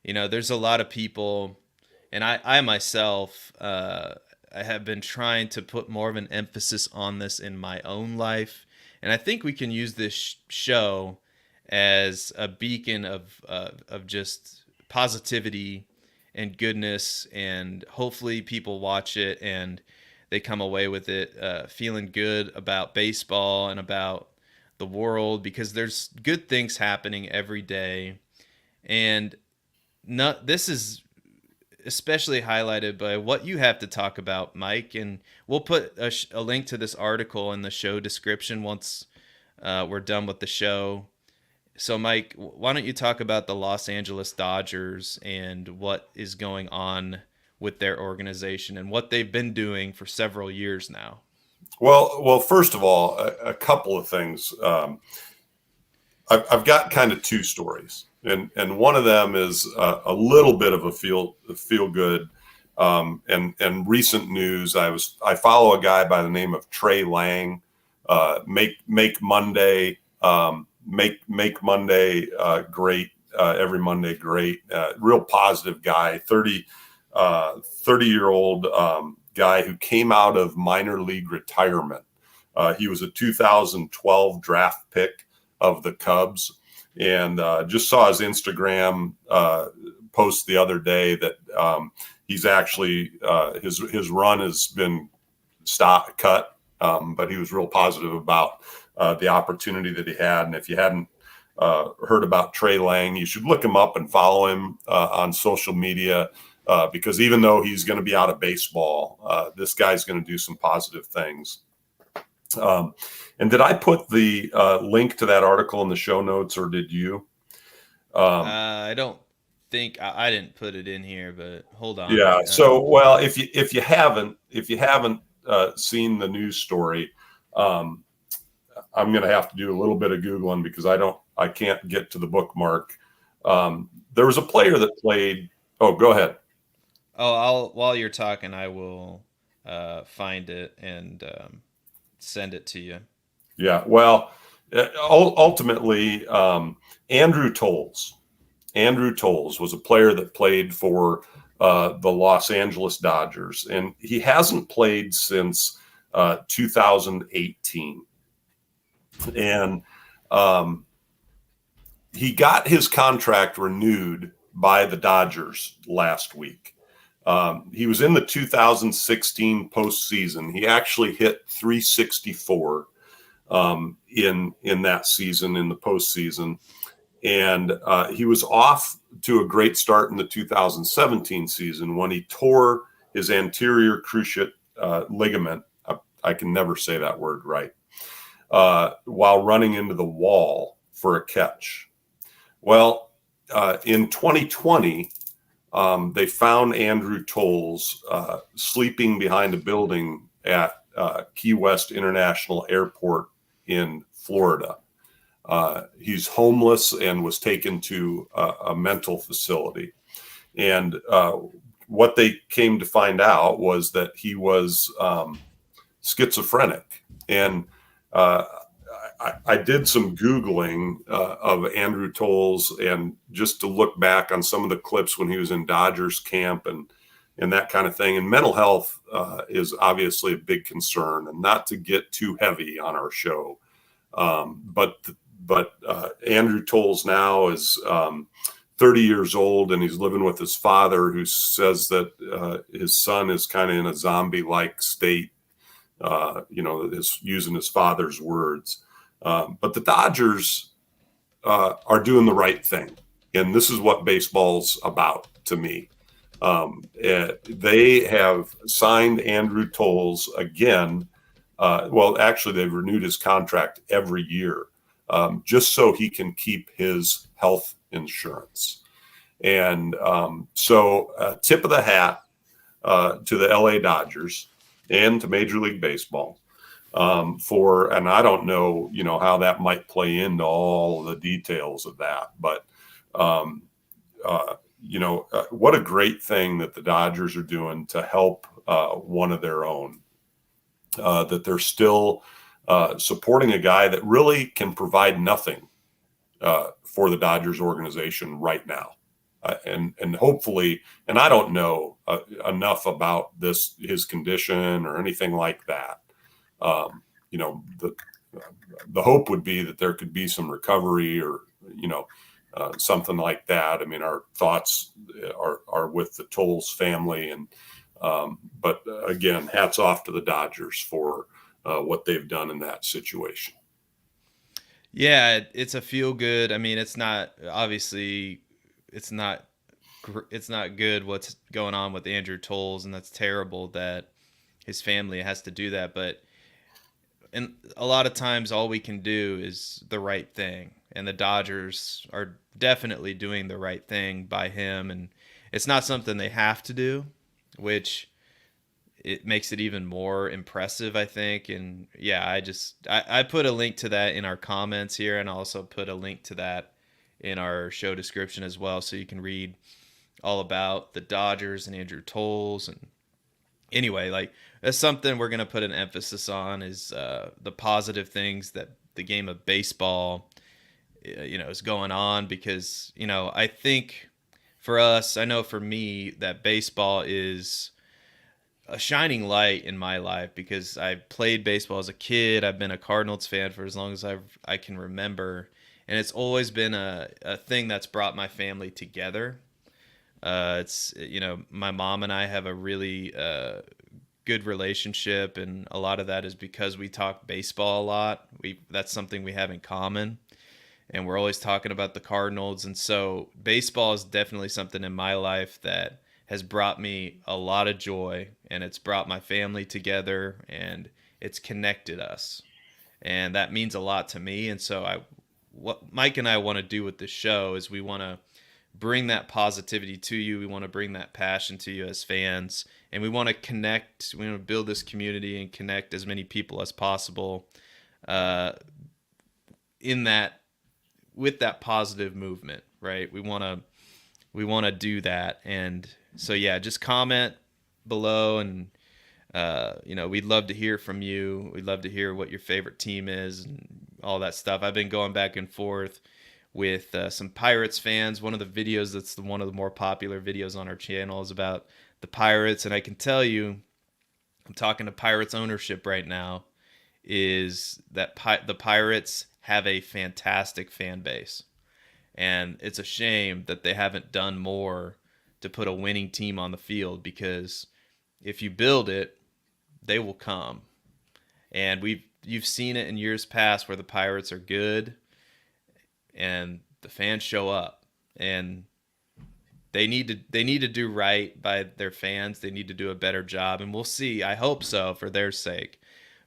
there's a lot of people, and I myself, I have been trying to put more of an emphasis on this in my own life, and I think we can use this show as a beacon of just positivity and goodness, and hopefully people watch it and they come away with it feeling good about baseball and about the world, because there's good things happening every day. And this is especially highlighted by what you have to talk about, Mike. And we'll put a link to this article in the show description once we're done with the show. So, Mike, why don't you talk about the Los Angeles Dodgers and what is going on with their organization and what they've been doing for several years now? Well, first of all, a couple of things. I've got kind of two stories, and one of them is a little bit of a feel good. And recent news. I follow a guy by the name of Trey Lang. Make Monday make Monday great. Every Monday great. Real positive guy. 30-year-old guy who came out of minor league retirement. He was a 2012 draft pick of the Cubs, and just saw his Instagram post the other day that he's actually his run has been cut, but he was real positive about the opportunity that he had. And if you hadn't heard about Trey Lang, you should look him up and follow him on social media. Because even though he's going to be out of baseball, this guy's going to do some positive things. And did I put the link to that article in the show notes, or did you? I don't think I didn't put it in here, but hold on. Yeah. So, well, if you haven't seen the news story, I'm going to have to do a little bit of Googling because I can't get to the bookmark. There was a player that played. Oh, go ahead. While you're talking, I will find it and send it to you. Yeah. Well, ultimately, Andrew Tolles. Andrew Tolles was a player that played for the Los Angeles Dodgers, and he hasn't played since 2018. And he got his contract renewed by the Dodgers last week. He was in the 2016 postseason. He actually hit 364 in that season, in the postseason. And he was off to a great start in the 2017 season when he tore his anterior cruciate ligament. I can never say that word right. While running into the wall for a catch. Well, in 2020, they found Andrew Tolles sleeping behind a building at Key West International Airport in Florida. He's homeless and was taken to a mental facility. And what they came to find out was that he was schizophrenic. And I did some Googling of Andrew Tolles, and just to look back on some of the clips when he was in Dodgers camp and that kind of thing. And mental health is obviously a big concern, and not to get too heavy on our show. But Andrew Tolles now is 30 years old, and he's living with his father, who says that his son is kind of in a zombie-like state, using his father's words. But the Dodgers are doing the right thing. And this is what baseball's about to me. They have signed Andrew Tolles again. Actually, they've renewed his contract every year, just so he can keep his health insurance. And tip of the hat to the LA Dodgers and to Major League Baseball and I don't know, how that might play into all the details of that, but what a great thing that the Dodgers are doing to help one of their own. That they're still supporting a guy that really can provide nothing for the Dodgers organization right now. And hopefully, and I don't know enough about his condition or anything like that. The hope would be that there could be some recovery or, something like that. I mean, our thoughts are with the Tolles family, but again, hats off to the Dodgers for what they've done in that situation. Yeah, it's a feel good. I mean, it's not obviously it's not good what's going on with Andrew Tolles, and that's terrible that his family has to do that. But and a lot of times all we can do is the right thing. And the Dodgers are definitely doing the right thing by him. And it's not something they have to do, which it makes it even more impressive, I think. And yeah, I put a link to that in our comments here, and also put a link to that in our show description as well, so you can read all about the Dodgers and Andrew Tolles. And anyway, like, that's something we're gonna put an emphasis on, is the positive things that the game of baseball, is going on. Because I think for us, I know for me, that baseball is a shining light in my life, because I played baseball as a kid. I've been a Cardinals fan for as long as I can remember, and it's always been a thing that's brought my family together. It's my mom and I have a really good relationship, and a lot of that is because we talk baseball a lot. That's something we have in common, and we're always talking about the Cardinals. And so baseball is definitely something in my life that has brought me a lot of joy, and it's brought my family together, and it's connected us. And that means a lot to me. And so what Mike and I want to do with this show is we want to bring that positivity to you. We want to bring that passion to you as fans, and we want to connect. We want to build this community and connect as many people as possible uh, in that with that positive movement, right? We want to do that. And so yeah, just comment below, and we'd love to hear from you. We'd love to hear what your favorite team is and all that stuff. I've been going back and forth with some Pirates fans. One of the videos that's one of the more popular videos on our channel is about the Pirates, and I can tell you, I'm talking to Pirates ownership right now, is that the Pirates have a fantastic fan base, and it's a shame that they haven't done more to put a winning team on the field, because if you build it, they will come. And you've seen it in years past where the Pirates are good and the fans show up, and they need to do right by their fans. They need to do a better job, and we'll see. I hope so, for their sake.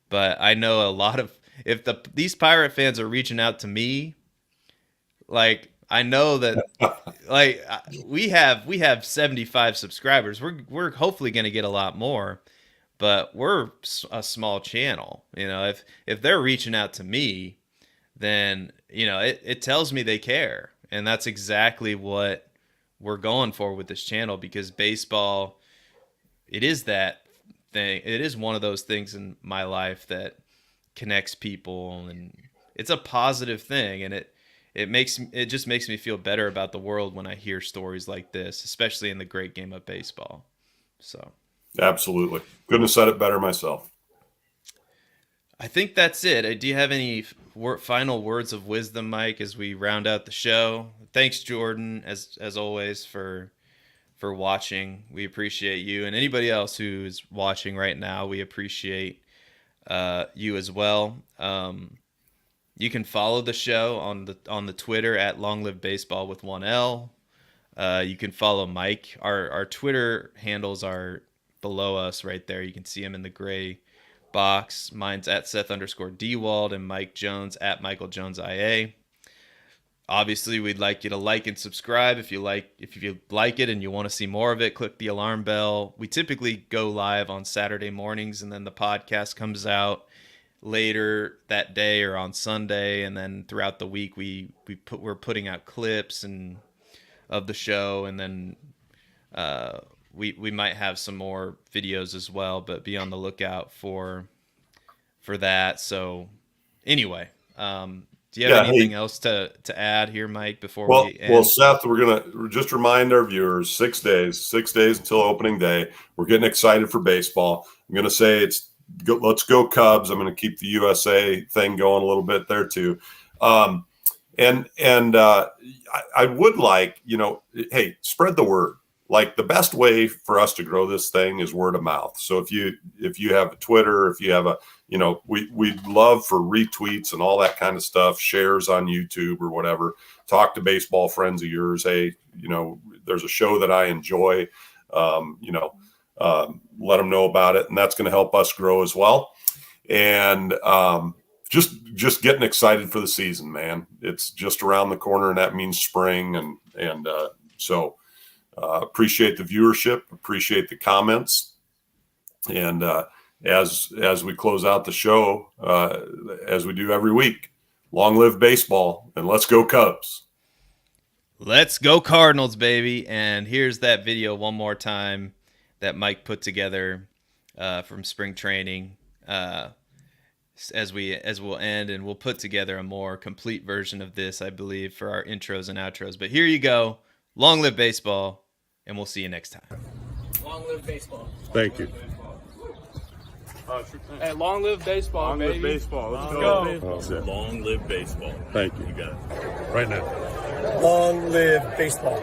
But I know a lot of, if these Pirate fans are reaching out to me, like, I know that, like, we have 75 subscribers. We're hopefully going to get a lot more, but we're a small channel. If they're reaching out to me, then it tells me they care, and that's exactly what we're going for with this channel. Because baseball, it is that thing. It is one of those things in my life that connects people, and it's a positive thing, and it just makes me feel better about the world when I hear stories like this, especially in the great game of baseball. So Absolutely. Couldn't have said it better myself. I think that's it. Do you have any final words of wisdom, Mike, as we round out the show? Thanks, Jordan, as always, for watching. We appreciate you, and anybody else who's watching right now, we appreciate you as well. You can follow the show on the Twitter at Long Live Baseball with 1L. You can follow Mike. Our Twitter handles are below us right there. You can see them in the gray box. Mine's at Seth_Dewald, and Mike Jones at Michael Jones IA. Obviously, we'd like you to like and subscribe if you like it and you want to see more of it. Click the alarm bell. We typically go live on Saturday mornings, and then the podcast comes out later that day or on Sunday, and then throughout the week we're putting out clips and of the show, and then we might have some more videos as well, but be on the lookout for that. So anyway, do you have anything else to add here, Mike, before we end? Well, Seth, we're gonna just remind our viewers 6 days until opening day. We're getting excited for baseball. I'm gonna say let's go Cubs. I'm gonna keep the USA thing going a little bit there too. And I would like, hey, spread the word. Like, the best way for us to grow this thing is word of mouth. So if you have a Twitter, if you have we'd love for retweets and all that kind of stuff, shares on YouTube or whatever. Talk to baseball friends of yours. Hey, there's a show that I enjoy. Let them know about it, and that's going to help us grow as well. and just getting excited for the season, man. It's just around the corner, and that means spring, and so appreciate the viewership, appreciate the comments, and as we close out the show, as we do every week, long live baseball, and let's go Cubs. Let's go Cardinals, baby. And here's that video one more time that Mike put together from spring training as we'll end, and we'll put together a more complete version of this, I believe, for our intros and outros. But here you go. Long live baseball, and we'll see you next time. Long live baseball. Thank you. Hey, long live baseball, Long baby. live baseball. Let's go. Long live baseball. Thank you. You got it. Right now. Long live baseball.